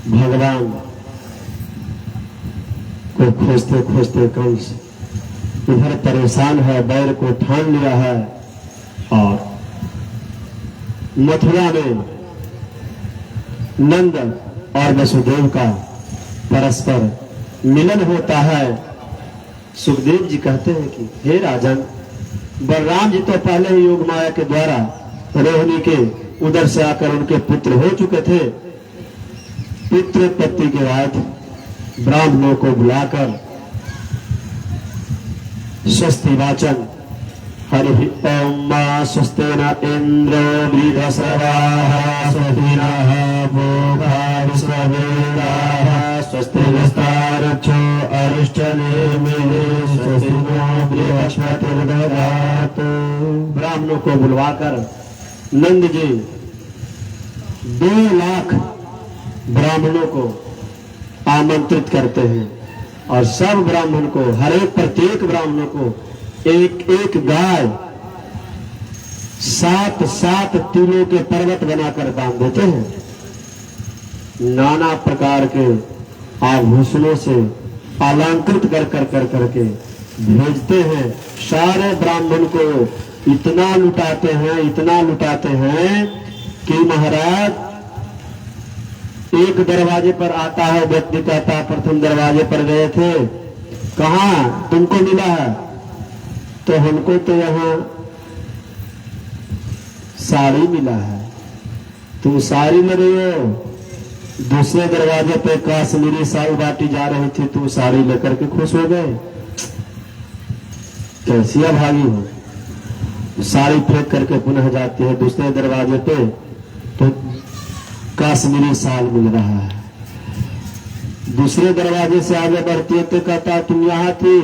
भगवान को खोजते खोजते कंस इधर परेशान है, बैर को ठान लिया है और मथुरा में नंद और वसुदेव का परस्पर मिलन होता है। सुखदेव जी कहते हैं कि हे राजन, बलराम जी तो पहले ही योग माया के द्वारा रोहिणी के उदर से आकर उनके पुत्र हो चुके थे। पुत्रोत्पत्ति के बाद ब्राह्मणों को बुलाकर स्वस्ति वाचन हरि ओम मा स्वस्तेन इंद्रो वृधस्रवाः स्वस्ति नः पूषा विश्ववेदाः स्वस्ति नस्तारक्षो अरिष्टनेमिः स्वस्ति नो बृहस्पतिर्दधातु। ब्राह्मणों को बुलवाकर नंद जी 2 लाख ब्राह्मणों को आमंत्रित करते हैं और सब ब्राह्मण को, हर एक प्रत्येक ब्राह्मणों को एक एक गाय 7-7 तिलों के पर्वत बनाकर बांध देते हैं। नाना प्रकार के आभूषणों से अलंकृत कर करके भेजते हैं। सारे ब्राह्मण को इतना लुटाते हैं कि महाराज एक दरवाजे पर आता है व्यक्ति, कहता प्रथम दरवाजे पर गए थे, कहाँ तुमको मिला है? तो हमको तो यहाँ साड़ी मिला है। तुम साड़ी ले रही हो? दूसरे दरवाजे पे काश्मीरी साड़ी बाटी जा रही थी, तुम साड़ी लेकर के खुश हो गए? कैसी अभागी हो। साड़ी फेंक करके पुनः जाती है दूसरे दरवाजे पे, तो काश्मीरी साल मिल रहा है। दूसरे दरवाजे से आगे बढ़ती है तो कहता तुम यहाँ थी,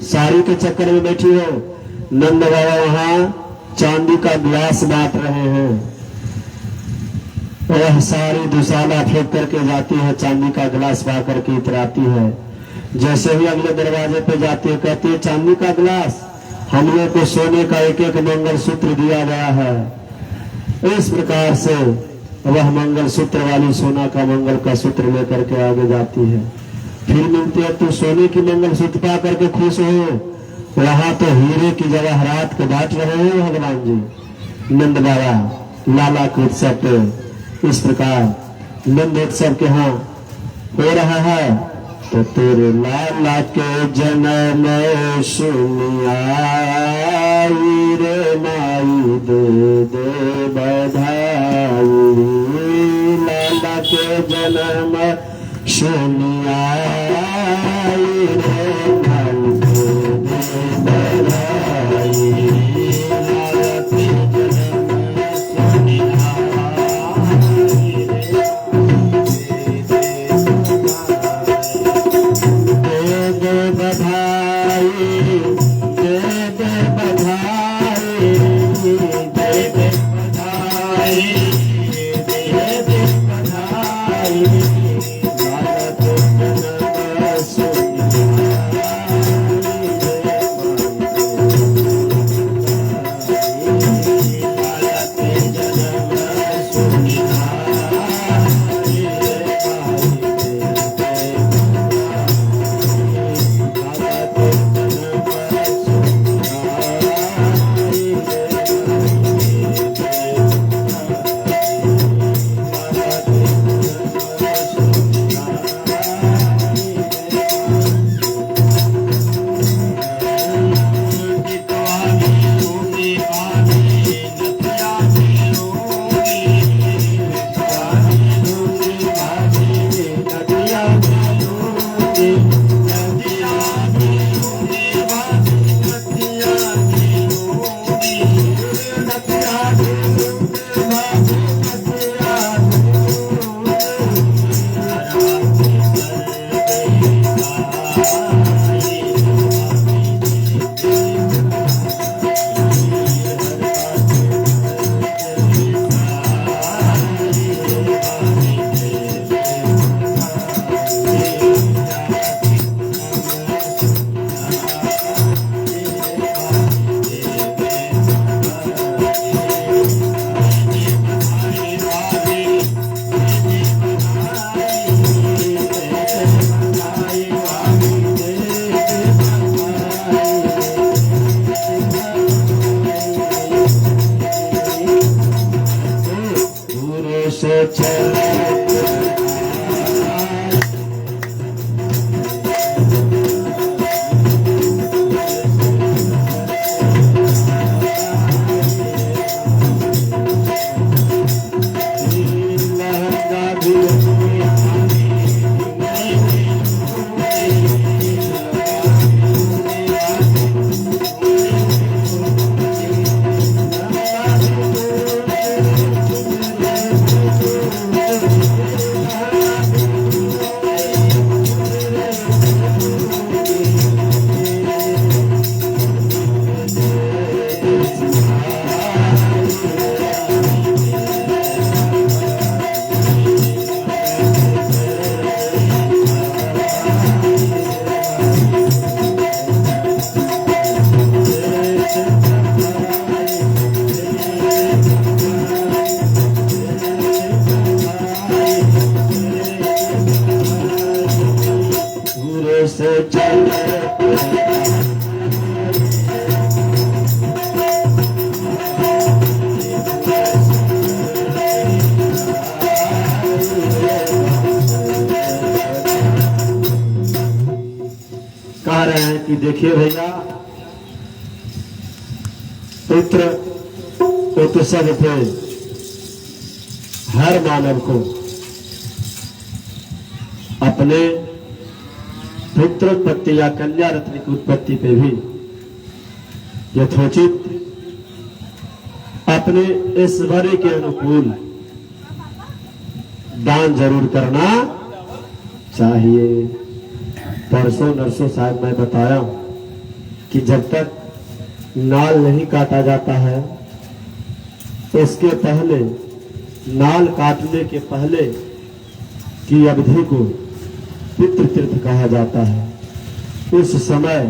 साड़ी के चक्कर में बैठी हो। नंद बाबा वहां चांदी का गिलास बांट रहे हैं। वह सारी दुशाला फेंक करके जाती है, चांदी का गिलास पा करके इतराती है। जैसे ही अगले दरवाजे पे जाती है, कहती है चांदी का गिलास, हम लोग को सोने का एक एक मंगल सूत्र दिया गया है। इस प्रकार से वह मंगल सूत्र वाली सोना का मंगल का सूत्र लेकर के आगे जाती है। फिर मिलती है, तू सोने की मंगल सूत्र पा करके खुश हो, वहां तो हीरे की जगह रात को बांट रहे हैं भगवान जी। नंद बाबा लाला के उत्सव पे इस प्रकार नंद उत्सव के यहाँ हो रहा है। तो तेरे लाला के जन्म सुनिया रे माई दे बधाई, लाला के जन्म सुनिया रे माई दे से चले से चले कह रहे हैं कि देखिए भैया पुत्र सब थे हर मानव को अपने पुत्रोत्पत्ति या कन्या रत्न की उत्पत्ति पे भी यथोचित अपने ऐश्वर्य के अनुकूल दान जरूर करना चाहिए। परसों नरसों शायद मैं बताया कि जब तक नाल नहीं काटा जाता है इसके पहले, नाल काटने के पहले की अवधि को पितृ तीर्थ कहा जाता है। उस समय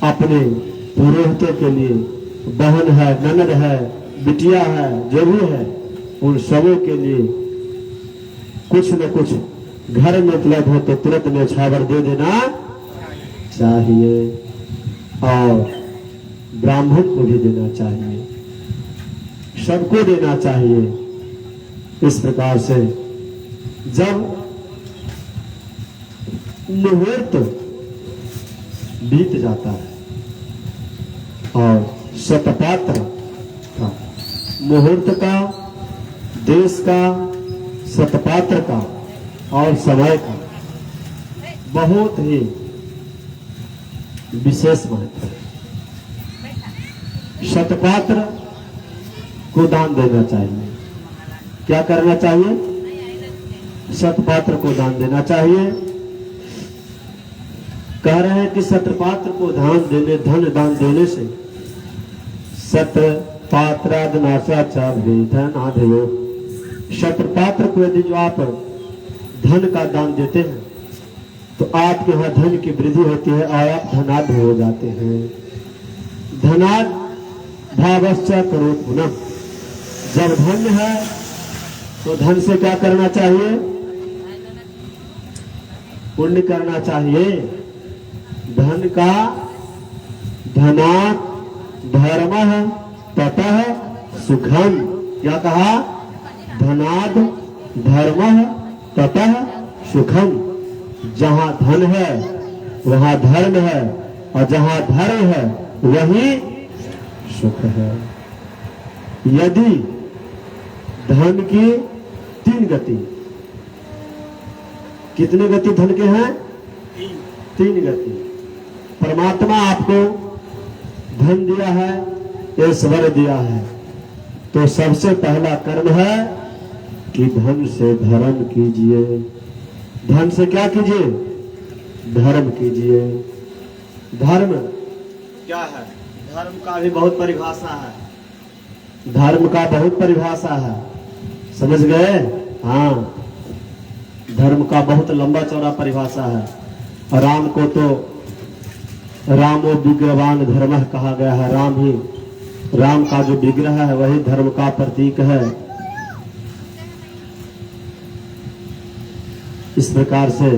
अपने पुरोहितों के लिए बहन है, ननद है, बिटिया है, जो भी है उन सबों के लिए कुछ न कुछ घर में उपलब्ध हो तो तुरंत न्यौछावर दे देना चाहिए और ब्राह्मण को भी देना चाहिए, सबको देना चाहिए। इस प्रकार से जब मुहूर्त बीत जाता है और शतपात्र का, मुहूर्त का, देश का, शतपात्र का और समय का बहुत ही विशेष महत्व है। शतपात्र को दान देना चाहिए। क्या करना चाहिए? शतपात्र को दान देना चाहिए। कह रहे हैं कि शतपात्र को धन दान देने से शतपात्राद नाशाचा वेदनादयो, शतपात्र को यदि जो आप धन का दान देते हैं तो आपके यहाँ धन की वृद्धि होती है और आप धनाढ्य हो जाते हैं। धनाढ्य भावश्च करो पुनः, जब धन है तो धन से क्या करना चाहिए? पुण्य करना चाहिए। धन का धनात् धर्मः ततः सुखम, क्या कहा? धनात् धर्मः ततः सुखम। जहां धन है वहां धर्म है और जहां धर्म है वही सुख है। यदि धन की 3 गति, कितने गति धन के हैं? 3 गति। परमात्मा आपको धन दिया है, ऐश्वर्य दिया है, तो सबसे पहला कर्म है कि धन से धर्म कीजिए। धन से क्या कीजिए? धर्म कीजिए। धर्म क्या है? धर्म का भी बहुत परिभाषा है। धर्म का बहुत परिभाषा है, समझ गए? हाँ, धर्म का बहुत लंबा चौड़ा परिभाषा है। राम को तो रामो विग्रहवान धर्म कहा गया है। राम का जो विग्रह है वही धर्म का प्रतीक है। इस प्रकार से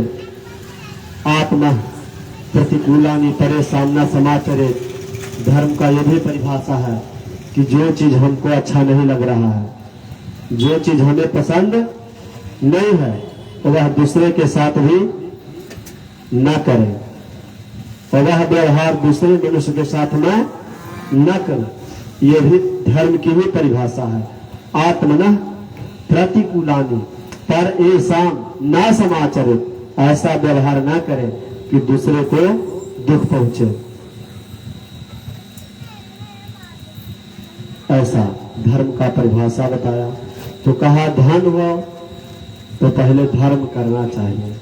आत्मा प्रतिकूलानि परे सामना समाचरे, धर्म का यह भी परिभाषा है कि जो चीज हमको अच्छा नहीं लग रहा है, जो चीज हमें पसंद नहीं है वह दूसरे के साथ भी न करें, और वह व्यवहार दूसरे मनुष्य के साथ में न करें। यह भी धर्म की ही परिभाषा है। आत्मनः प्रतिकूलानि पर ऐसा न समाचरित, ऐसा व्यवहार न करें कि दूसरे को दुख पहुंचे। ऐसा धर्म का परिभाषा बताया। तो कहा धन हो तो पहले धर्म करना चाहिए।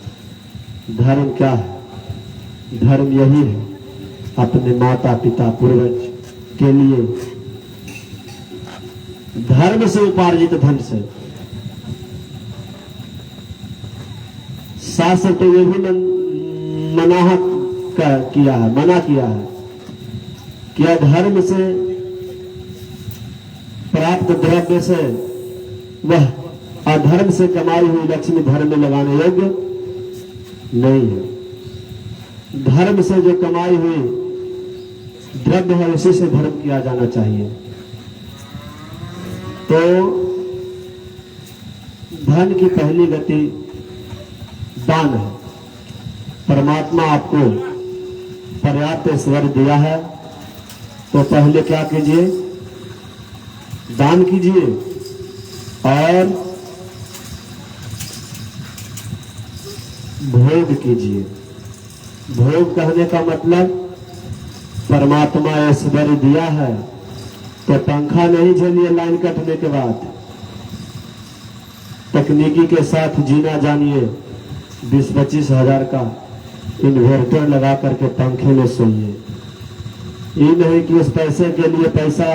धर्म क्या है? धर्म यही है, अपने माता पिता पूर्वज के लिए धर्म से उपार्जित धन से। शास्त्र तो ये भी मना किया है कि अधर्म से प्राप्त द्रव्य से वह अधर्म से कमाई हुई लक्ष्मी धर्म में लगाने योग्य नहीं है। धर्म से जो कमाई हुई द्रव्य है उसी से धर्म किया जाना चाहिए। तो धन की पहली गति दान है। परमात्मा आपको पर्याप्त ऐश्वर्य दिया है तो पहले क्या कीजिए? दान कीजिए। और भोग कीजिए। भोग कहने का मतलब परमात्मा ऐश्वर्य दिया है तो पंखा नहीं झेलिए लाइन कटने के बाद। तकनीकी के साथ जीना जानिए। 20-25 हजार का इन्वर्टर लगा करके पंखे में सोइए। ये नहीं कि उस पैसे के लिए पैसा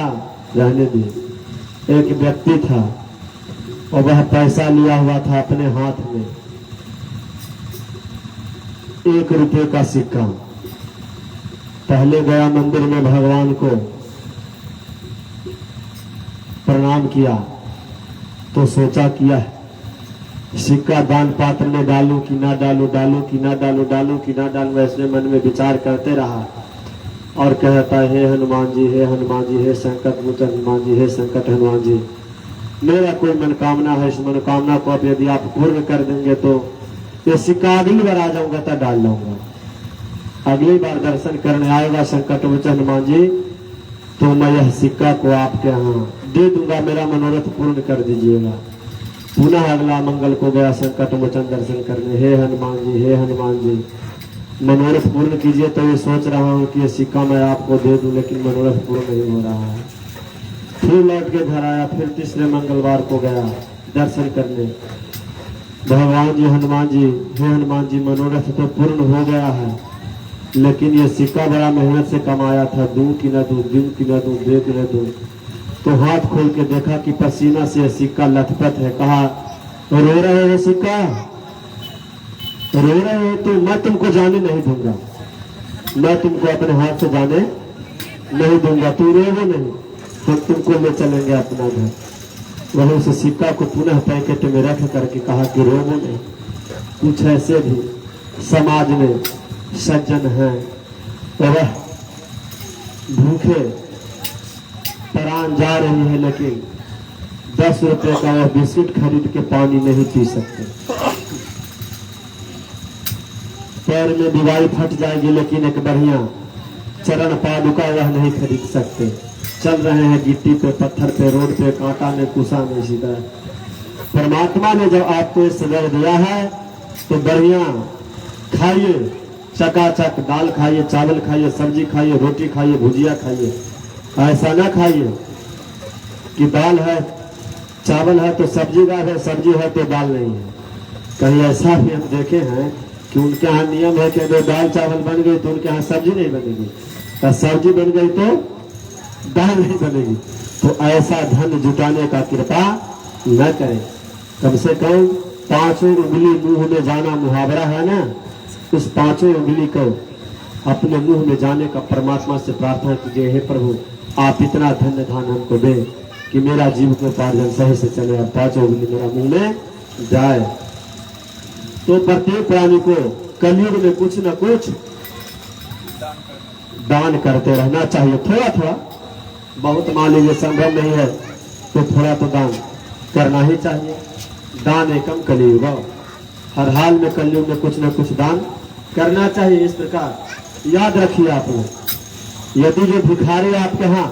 रहने दिए। एक व्यक्ति था और वह पैसा लिया हुआ था अपने हाथ में, 1 रुपये का सिक्का। पहले गया मंदिर में भगवान को प्रणाम किया तो सोचा किया सिक्का दान पात्र में डालूं कि ना डालूं, डालूं कि ना डालूं, डालूं कि ना डालूं, ऐसे मन में विचार करते रहा और कहता है हे हनुमान जी, हे हनुमान जी, हे संकट मोचन हनुमान जी, हे संकट हनुमान जी, मेरा कोई मनोकामना है, इस मनोकामना को अब यदि आप पूर्ण कर देंगे तो ये सिक्का अगली बार आ जाऊंगा तो डाल लूंगा। अगली बार दर्शन करने आएगा संकट मोचन हनुमान जी तो मैं यह सिक्का को आपके यहाँ दे दूंगा, मेरा मनोरथ पूर्ण कर दीजिएगा। पुनः अगला मंगल को गया संकट मोचन दर्शन करने, हे हनुमान जी, हे हनुमान जी, मनोरथ पूर्ण कीजिए। तो ये सोच रहा हूँ कि ये सिक्का मैं आपको दे दूं लेकिन मनोरथ पूर्ण नहीं हो रहा है। फिर लौट के घर आया। फिर तीसरे मंगलवार को गया दर्शन करने, भगवान जी, हनुमान जी, हे हनुमान जी, मनोरथ तो पूर्ण हो गया है लेकिन ये सिक्का बड़ा मेहनत से कमाया था, दूं कि न दूं, दूं कि न दूं, दे कि न दूं। तो हाथ खोल के देखा कि पसीना से सिक्का लथपथ है। कहा रो रहे हो सिक्का, रो रहे हो तो मैं तुमको जाने नहीं दूंगा, मैं तुमको अपने हाथ से जाने नहीं दूंगा, तू रोवो नहीं तो तुमको ले चलेंगे अपना घर। वहीं से सिक्का को पुनः पैकेट में रख करके कहा कि रोवो नहीं। कुछ ऐसे भी समाज में सज्जन हैं वह भूखे प्राण जा रही है लेकिन 10 रुपए का वह बिस्किट खरीद के पानी नहीं पी सकते। पैर में दीवार फट जाएगी लेकिन एक बढ़िया चरण पादुका वह नहीं खरीद सकते। चल रहे हैं गिट्टी पे, पत्थर पे, रोड पे, कांटा में, कुसा में। इसी तरह परमात्मा ने जब आपको सदर दिया है तो बढ़िया खाइए, चकाचक दाल खाइए, चावल खाइए, सब्जी खाइए, रोटी खाइए, भुजिया खाइए। ऐसा ना खाइए कि दाल है चावल है तो सब्जी दाल है, सब्जी है तो दाल नहीं है। कहीं ऐसा भी हम देखे हैं कि उनके यहाँ नियम है कि अगर दाल चावल बन गई तो उनके यहाँ सब्जी नहीं बनेगी, और सब्जी बन गई तो दाल नहीं बनेगी। तो ऐसा धन जुटाने का कृपा न करें। कम से कम 5 उंगली मुंह में जाना मुहावरा है ना, उस 5 उंगली को अपने मुंह में जाने का परमात्मा से प्रार्थना कीजिए, हे प्रभु आप इतना धन्य धान हमको दे कि मेरा जीविकोपार्जन सही से चले और 5 उंगली मेरा मुंह में जाए। तो प्रत्येक प्राणी को कलयुग में कुछ न कुछ दान करते रहना चाहिए। थोड़ा थोड़ा, बहुत मान लीजिए संभव नहीं है तो थोड़ा तो दान करना ही चाहिए। दान एकम कलियुग, हर हाल में कलयुग में कुछ न कुछ दान करना चाहिए। इस प्रकार याद रखिए आप लोग, यदि जो भिखारी आपके यहाँ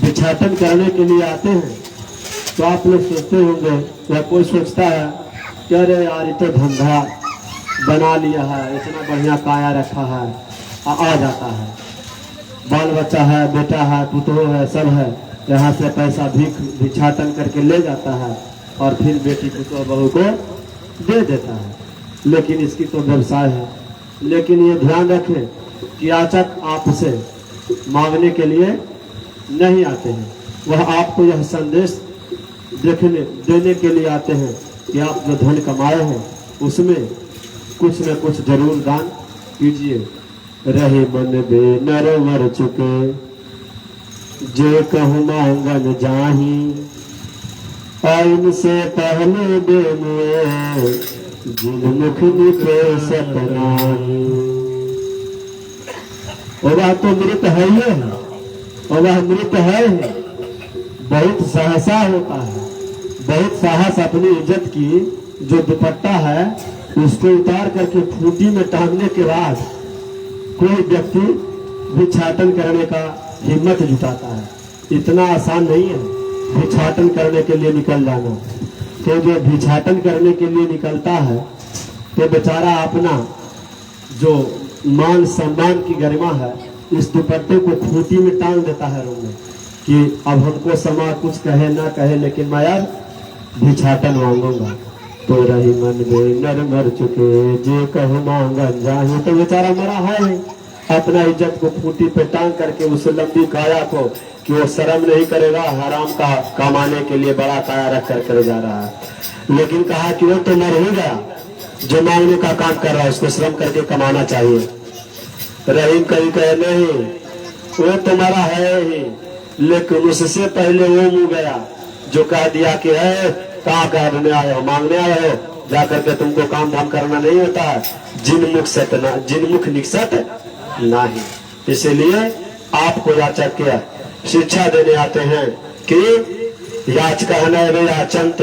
भिक्षाटन करने के लिए आते हैं तो आप लोग सोचते होंगे या कोई सोचता है कि अरे यार ये तो धंधा बना लिया है, इतना बढ़िया काया रखा है, आ जाता है, बाल बच्चा है, बेटा है, पुतोह है, सब है, यहाँ से पैसा भिक्षाटन करके ले जाता है और फिर बेटी पुतोह बहू को दे देता है। लेकिन इसकी तो व्यवसाय है। लेकिन ये ध्यान रखें कि याचक आपसे मांगने के लिए नहीं आते हैं, वह आपको यह संदेश देने के लिए आते हैं कि आप जो धन कमाए हैं उसमें कुछ न कुछ जरूर दान कीजिए। रहे मन बे नर मर चुके, जो कहूँ मांगन जाही, आइन से पहले बेमुए, जिन मुख निपे सतनाही। वह तो मृत है ही है, और वह मृत है। बहुत सहसा होता है, बहुत साहस अपनी इज्जत की जो दुपट्टा है उसको उतार करके खूंटी में टांगने के बाद कोई व्यक्ति भिक्षाटन करने का हिम्मत जुटाता है। इतना आसान नहीं है भिक्षाटन करने के लिए निकल जाना। तो जो भिक्षाटन करने के लिए निकलता है तो बेचारा अपना जो मान सम्मान की गरिमा है इस दुपट्टे को खूंटी में टांग देता है रूम में कि अब हमको समाज कुछ कहे ना कहे, लेकिन मैं यार भिक्षाटन मांगूंगा। तो रही मन में नर मर चुके, जे कहूँ मांगन जाही। तो बेचारा मरा है, अपना इज्जत को खूंटी पे टांग करके उस लंबी काया को कि वो शर्म नहीं करेगा, हराम का कमाने के लिए बड़ा काया रख कर कर जा रहा है। लेकिन कहा कि वो तो मर ही गया, जो मांगने का काम कर रहा है उसको श्रम करके कमाना चाहिए। रहीम कहीं कहे नहीं, वो तो मरा है ही, लेकिन उससे पहले वो मुँह गया जो कह दिया कि है कहाँ करने आए हो, मांगने आए हो, जाकर के तुमको काम धाम करना नहीं होता है। जिनमुख निकसत नहीं। इसीलिए आपको याचक क्या शिक्षा देने आते हैं कि याचक याचंत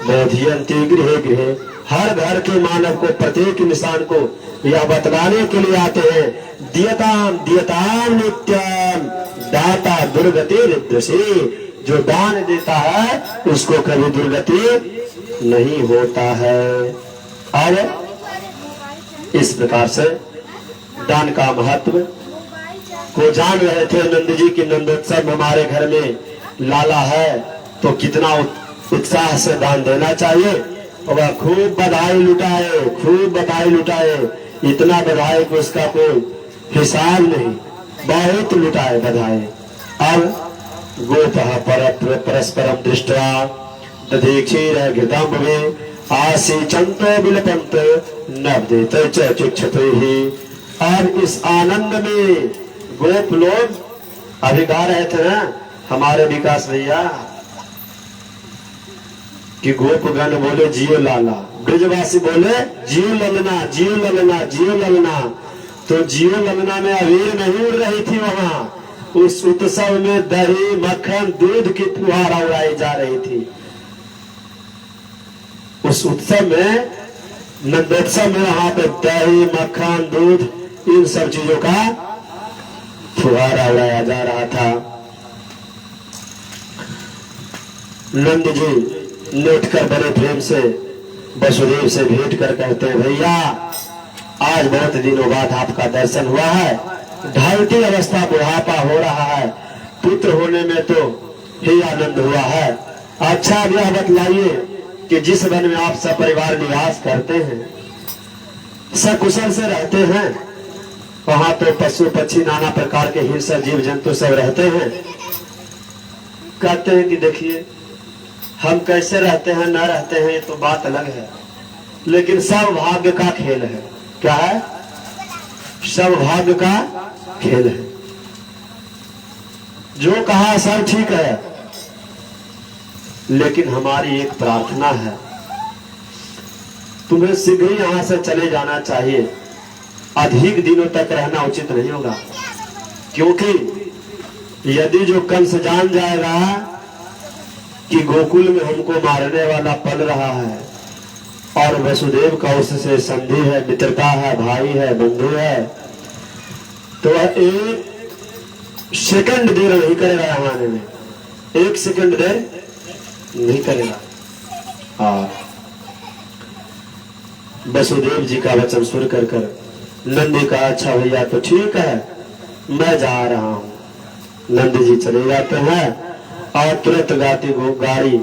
बोधियंती गृह गृह। हर घर के मानव को, प्रत्येक इंसान को यह बतलाने के लिए आते हैं, दियताम दियताम नित्यम दाता दुर्गति रिद्धि। जो दान देता है उसको कभी दुर्गति नहीं होता है। और इस प्रकार से दान का महत्व को जान रहे थे नंद जी की नंदोत्सव हमारे घर में लाला है तो कितना उत्साह से दान देना चाहिए। और वह खूब बधाई लुटाए, खूब बधाई लुटाए, इतना बधाई कि उसका कोई हिसाब नहीं, बहुत लुटाए बधाई। अब गोपः परस्परम दृष्ट्वा दधीक्षीर घृतम में आसीचंतो विलपंत नवदेत चिक्षते ही। और इस आनंद में गोप लोग अभी गा रहे थे ना हमारे विकास भैया कि गोपगण बोले जियो लाला, ब्रजवासी बोले जियो ललना, जियो ललना, जियो ललना। तो जियो ललना में अबीर नहीं उड़ रही थी, वहां उस उत्सव में दही मक्खन दूध की फुहारा उड़ाई जा रही थी। उस उत्सव में नंदोत्सव में वहां पे दही मक्खन दूध इन सब चीजों का फुहारा उड़ाया जा रहा था। नंद जी लौट कर बड़े प्रेम से वसुदेव से भेंट कर कहते हैं, भैया आज बहुत दिनों बाद आपका दर्शन हुआ है, ढलती अवस्था बुढ़ापा हो रहा है, पुत्र होने में तो ही आनंद हुआ है। अच्छा अब यह बतलाइए कि जिस वन में आप सब परिवार निवास करते हैं, सकुशल से रहते हैं, वहां तो पशु पक्षी नाना प्रकार के हिंसक जीव जंतु सब रहते हैं। कहते हैं कि देखिए हम कैसे रहते हैं न रहते हैं तो बात अलग है, लेकिन सब भाग्य का खेल है। क्या है? सब भाग्य का खेल है। जो कहा सब ठीक है, लेकिन हमारी एक प्रार्थना है, तुम्हें शीघ्र ही यहां से चले जाना चाहिए। अधिक दिनों तक रहना उचित नहीं होगा, क्योंकि यदि जो कंस जान जाएगा कि गोकुल में हमको मारने वाला पल रहा है और वसुदेव का उससे संधि है, मित्रता है, भाई है, बंधु है, तो वह एक सेकंड देर नहीं करेगा यहाँ आने में, एक सेकंड देर नहीं करेगा। और वसुदेव जी का वचन सुन कर नंदी का अच्छा भैया तो ठीक है, मैं जा रहा हूं। नंद जी चले जाते हैं और तुरंत गाड़ी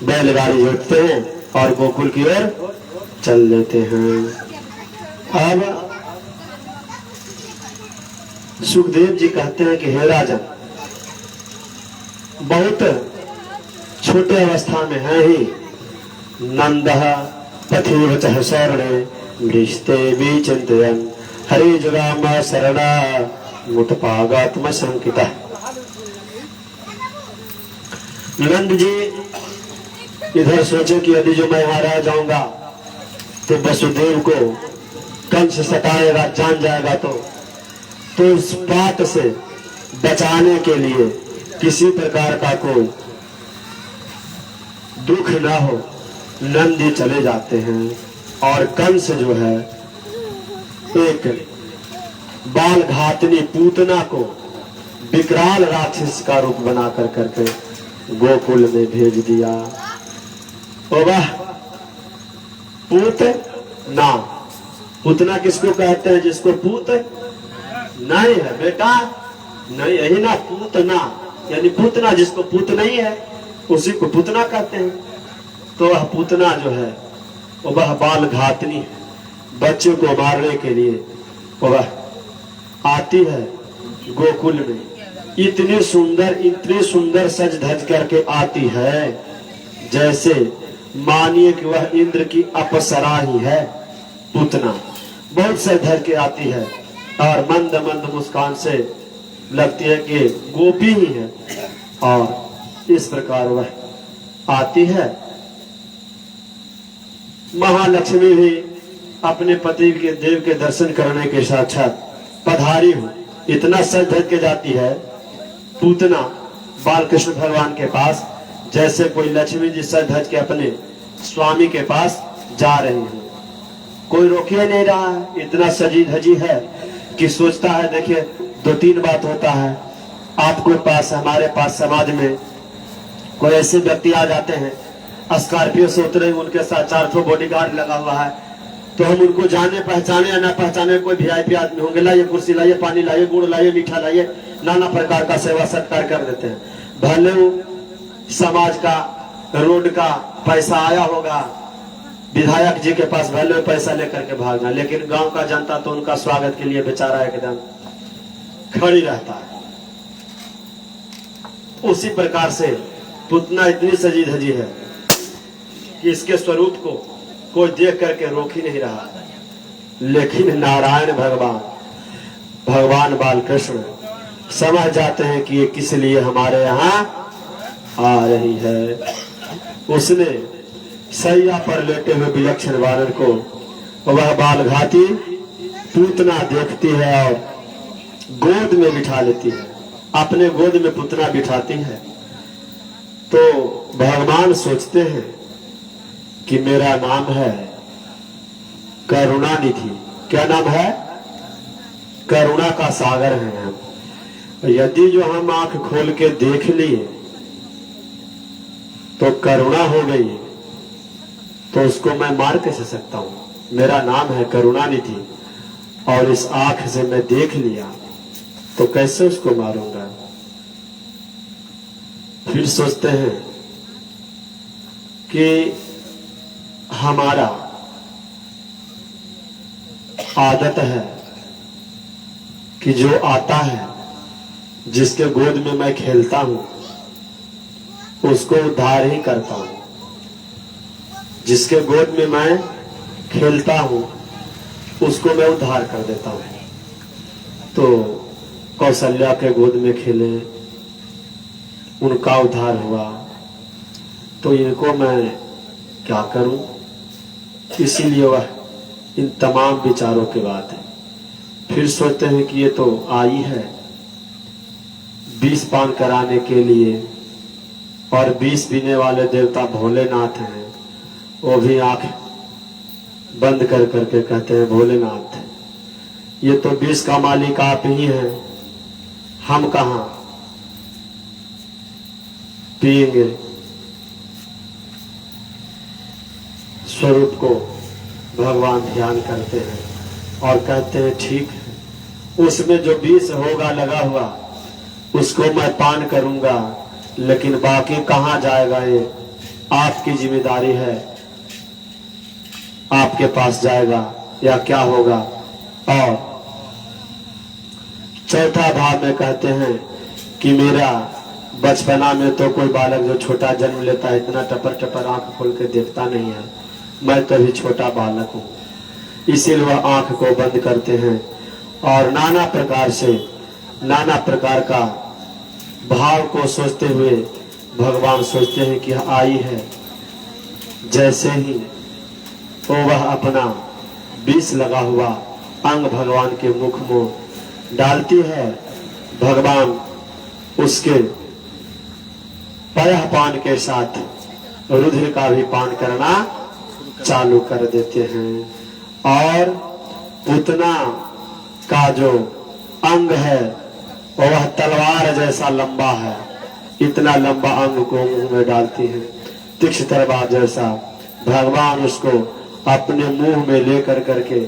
बैलगाड़ी जोतते हैं और गोकुल की ओर चल लेते हैं। अब सुखदेव जी कहते हैं कि हे राजन, बहुत छोटे अवस्था में है ही नंदः पथिवच शरणे दृष्टे विचिन्तयन् हरे जगाम शरणा मुटपागात्म संकिता। नंद जी इधर सोचे कि यदि जो मैं यहाँ रह जाऊंगा तो वसुदेव को कंस सताएगा, जान जाएगा, तो इस बात से बचाने के लिए किसी प्रकार का कोई दुख ना हो, नंदी चले जाते हैं और कंस जो है एक बाल घातनी पूतना को विकराल राक्षस का रूप बना करके गोकुल में भेज दिया। ओ वाह, पूतना, पूतना किसको कहते हैं? जिसको पूत नहीं है बेटा, नहीं, यही ना पूतना, यानी पूतना जिसको पूत नहीं है उसी को पूतना कहते हैं। तो वह पूतना जो है वह बाल घातनी बच्चे को मारने के लिए वह आती है गोकुल में। इतनी सुंदर सज धज करके आती है जैसे मानिए कि वह इंद्र की अप्सरा ही है। पूतना बहुत सज धज के आती है और मंद मंद मुस्कान से लगती है कि गोपी ही है, और इस प्रकार वह आती है। महालक्ष्मी भी अपने पति के देव के दर्शन करने के साक्षात पधारी हो, इतना सज धज के जाती है पूतना बाल कृष्ण भगवान के पास जैसे कोई लक्ष्मी जी सज धज के अपने स्वामी के पास जा रही है। कोई रोके नहीं रहा है, इतना सजी धजी है कि सोचता है। देखिए, दो तीन बात होता है, आपके पास, हमारे पास समाज में कोई ऐसे व्यक्ति आ जाते हैं, स्कॉर्पियो से उतरे, उनके साथ 400 बॉडीगार्ड लगा हुआ है, तो हम उनको जाने पहचाने या ना पहचाने, कोई वीआईपी आदमी होंगे, लाइए कुर्सी, लाइए पानी, लाइए गुड़, लाइए मीठा, लाइए, नाना प्रकार का सेवा सत्कार कर देते हैं। भले वो समाज का, रोड का पैसा आया होगा, विधायक जी के पास भले पैसा लेकर के भागना, लेकिन गांव का जनता तो उनका स्वागत के लिए बेचारा एकदम खड़ी रहता है। उसी प्रकार से पूतना इतनी सजी धजी है कि इसके स्वरूप को कोई देख करके रोक ही नहीं रहा। लेकिन नारायण भगवान बाल कृष्ण समझ जाते हैं कि ये किस लिए हमारे यहाँ आ रही है। उसने सैया पर लेटे हुए विलक्षण वानर को वह बाल घाती पूतना देखती है और गोद में बिठा लेती है, अपने गोद में पूतना बिठाती है। तो भगवान सोचते हैं कि मेरा नाम है करुणानिधि। क्या नाम है? करुणा का सागर है हम। यदि जो हम आंख खोल के देख लिए तो करुणा हो गई, तो उसको मैं मार कैसे सकता हूं? मेरा नाम है करुणानिधि और इस आंख से मैं देख लिया तो कैसे उसको मारूंगा? फिर सोचते हैं कि हमारा आदत है कि जो आता है, जिसके गोद में मैं खेलता हूं, उसको उद्धार ही करता हूं। जिसके गोद में मैं खेलता हूं उसको मैं उद्धार कर देता हूं। तो कौशल्या के गोद में खेले, उनका उद्धार हुआ, तो इनको मैं क्या करूं? इसीलिए वह इन तमाम विचारों के बाद है। फिर सोचते हैं कि ये तो आई है विष पान कराने के लिए और विष पीने वाले देवता भोलेनाथ हैं, वो भी आंख बंद कर करके कहते हैं भोलेनाथ ये तो विष का मालिक आप ही हैं, हम कहां पिएंगे। स्वरूप को भगवान ध्यान करते हैं और कहते हैं ठीक है, उसमें जो विष होगा लगा हुआ उसको मैं पान करूंगा, लेकिन बाकी कहां जाएगा ये आपकी जिम्मेदारी है, आपके पास जाएगा या क्या होगा। और चौथा भाव में कहते हैं कि मेरा बचपना में तो कोई बालक जो छोटा जन्म लेता है इतना टपर टपर आंख खोल के देखता नहीं है, मैं तो अभी छोटा बालक हूं, इसीलिए वह आंख को बंद करते हैं और नाना प्रकार से नाना प्रकार का भाव को सोचते हुए भगवान सोचते हैं कि आई है। जैसे ही वो वह अपना विष लगा हुआ अंग भगवान के मुख में डालती है, भगवान उसके पान के साथ रुधिर का भी पान करना चालू कर देते हैं और पूतना का जो अंग है वह तलवार जैसा लंबा है, इतना लंबा अंग को मुंह में डालती है, तीक्ष्ण तलवार जैसा। भगवान उसको अपने मुंह में लेकर करके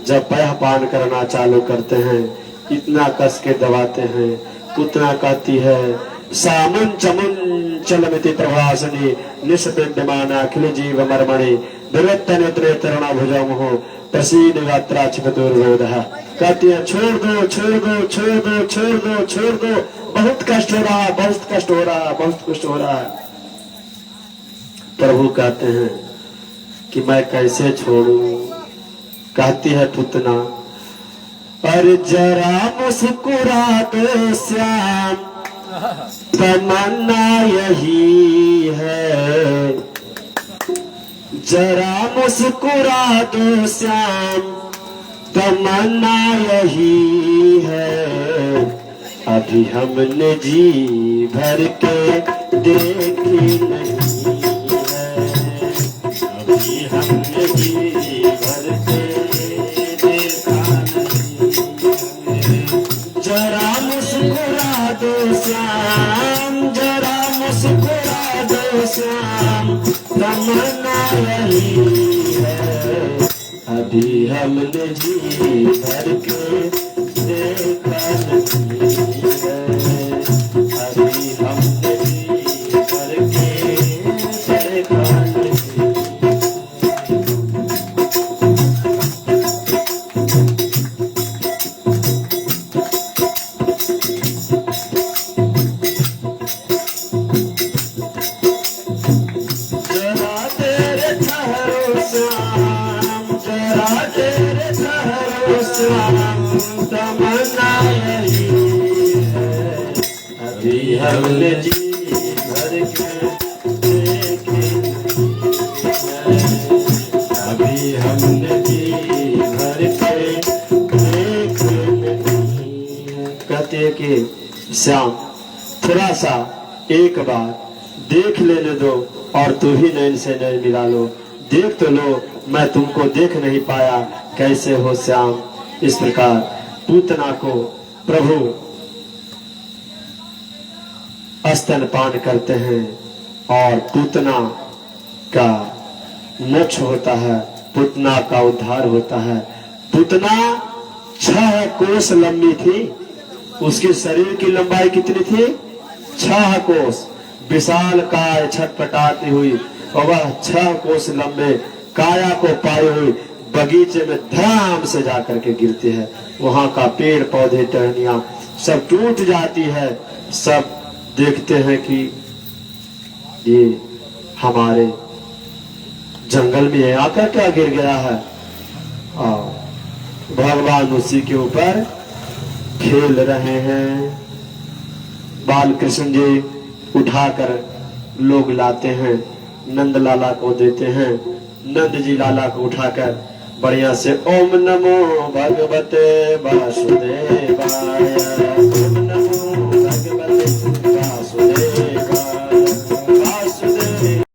जब पान करना चालू करते हैं इतना कस के दबाते हैं, पूतना कहती है सामन चमुन चलमिति प्रभासनी निष्पिंडमान अखिल जीव मर्मणि विरक्त नेत्रे तरुणा भुजम हो प्रसीद गात्रा क्षिपतुर्बोध। कहती है छोड़ दो छोड़ दो छोड़ दो छोड़ दो छोड़ दो, बहुत कष्ट हो रहा है, बहुत कष्ट हो रहा है, बहुत कष्ट हो रहा है। प्रभु कहते हैं कि मैं कैसे छोड़ू। कहती है पूतना अरे जरा मुस्कुरा दो श्याम, तमन्ना यही है, जरा मुस्कुरा दो श्याम, तमन्ना यही है, अभी हमने जी भर के देखी नहीं है, अभी हमने जी भर के देखा नहीं है। जरा मुस्कुरा दो श्याम, जरा मुस्कुरा दो श्याम, तमन्ना यही है, अभी हमने जी भर के देखा नहीं है, अभी हमने जी भर के देखा नहीं। अभी हमने जी भर के देखे, अभी हमने जी भर के देखे नहीं। कहते हैं कि श्याम थोड़ा सा एक बार देख लेने दो और तू ही नैन से नैन मिला लो, देख तो लो, मैं तुमको देख नहीं पाया, कैसे हो श्याम। इस प्रकार पूतना को प्रभु स्तनपान करते हैं और पूतना का मोक्ष होता है, पूतना का उद्धार होता है। पूतना 6 कोस लंबी थी, उसके शरीर की लंबाई कितनी थी? 6 कोस। विशाल काय छटपटाती हुई और वह 6 कोस लंबे काया को पाई हुई बगीचे में धड़ाम से जाकर के गिरती है। वहां का पेड़ पौधे टहनियां सब टूट जाती है। सब देखते हैं कि ये हमारे जंगल में आकर क्या गिर गया है। और भगवान उसी के ऊपर खेल रहे हैं। बाल कृष्ण जी उठाकर लोग लाते हैं, नंद लाला को देते हैं। नंद जी लाला को उठाकर बढ़िया से ओम नमो भगवते वासुदेवाय, ओम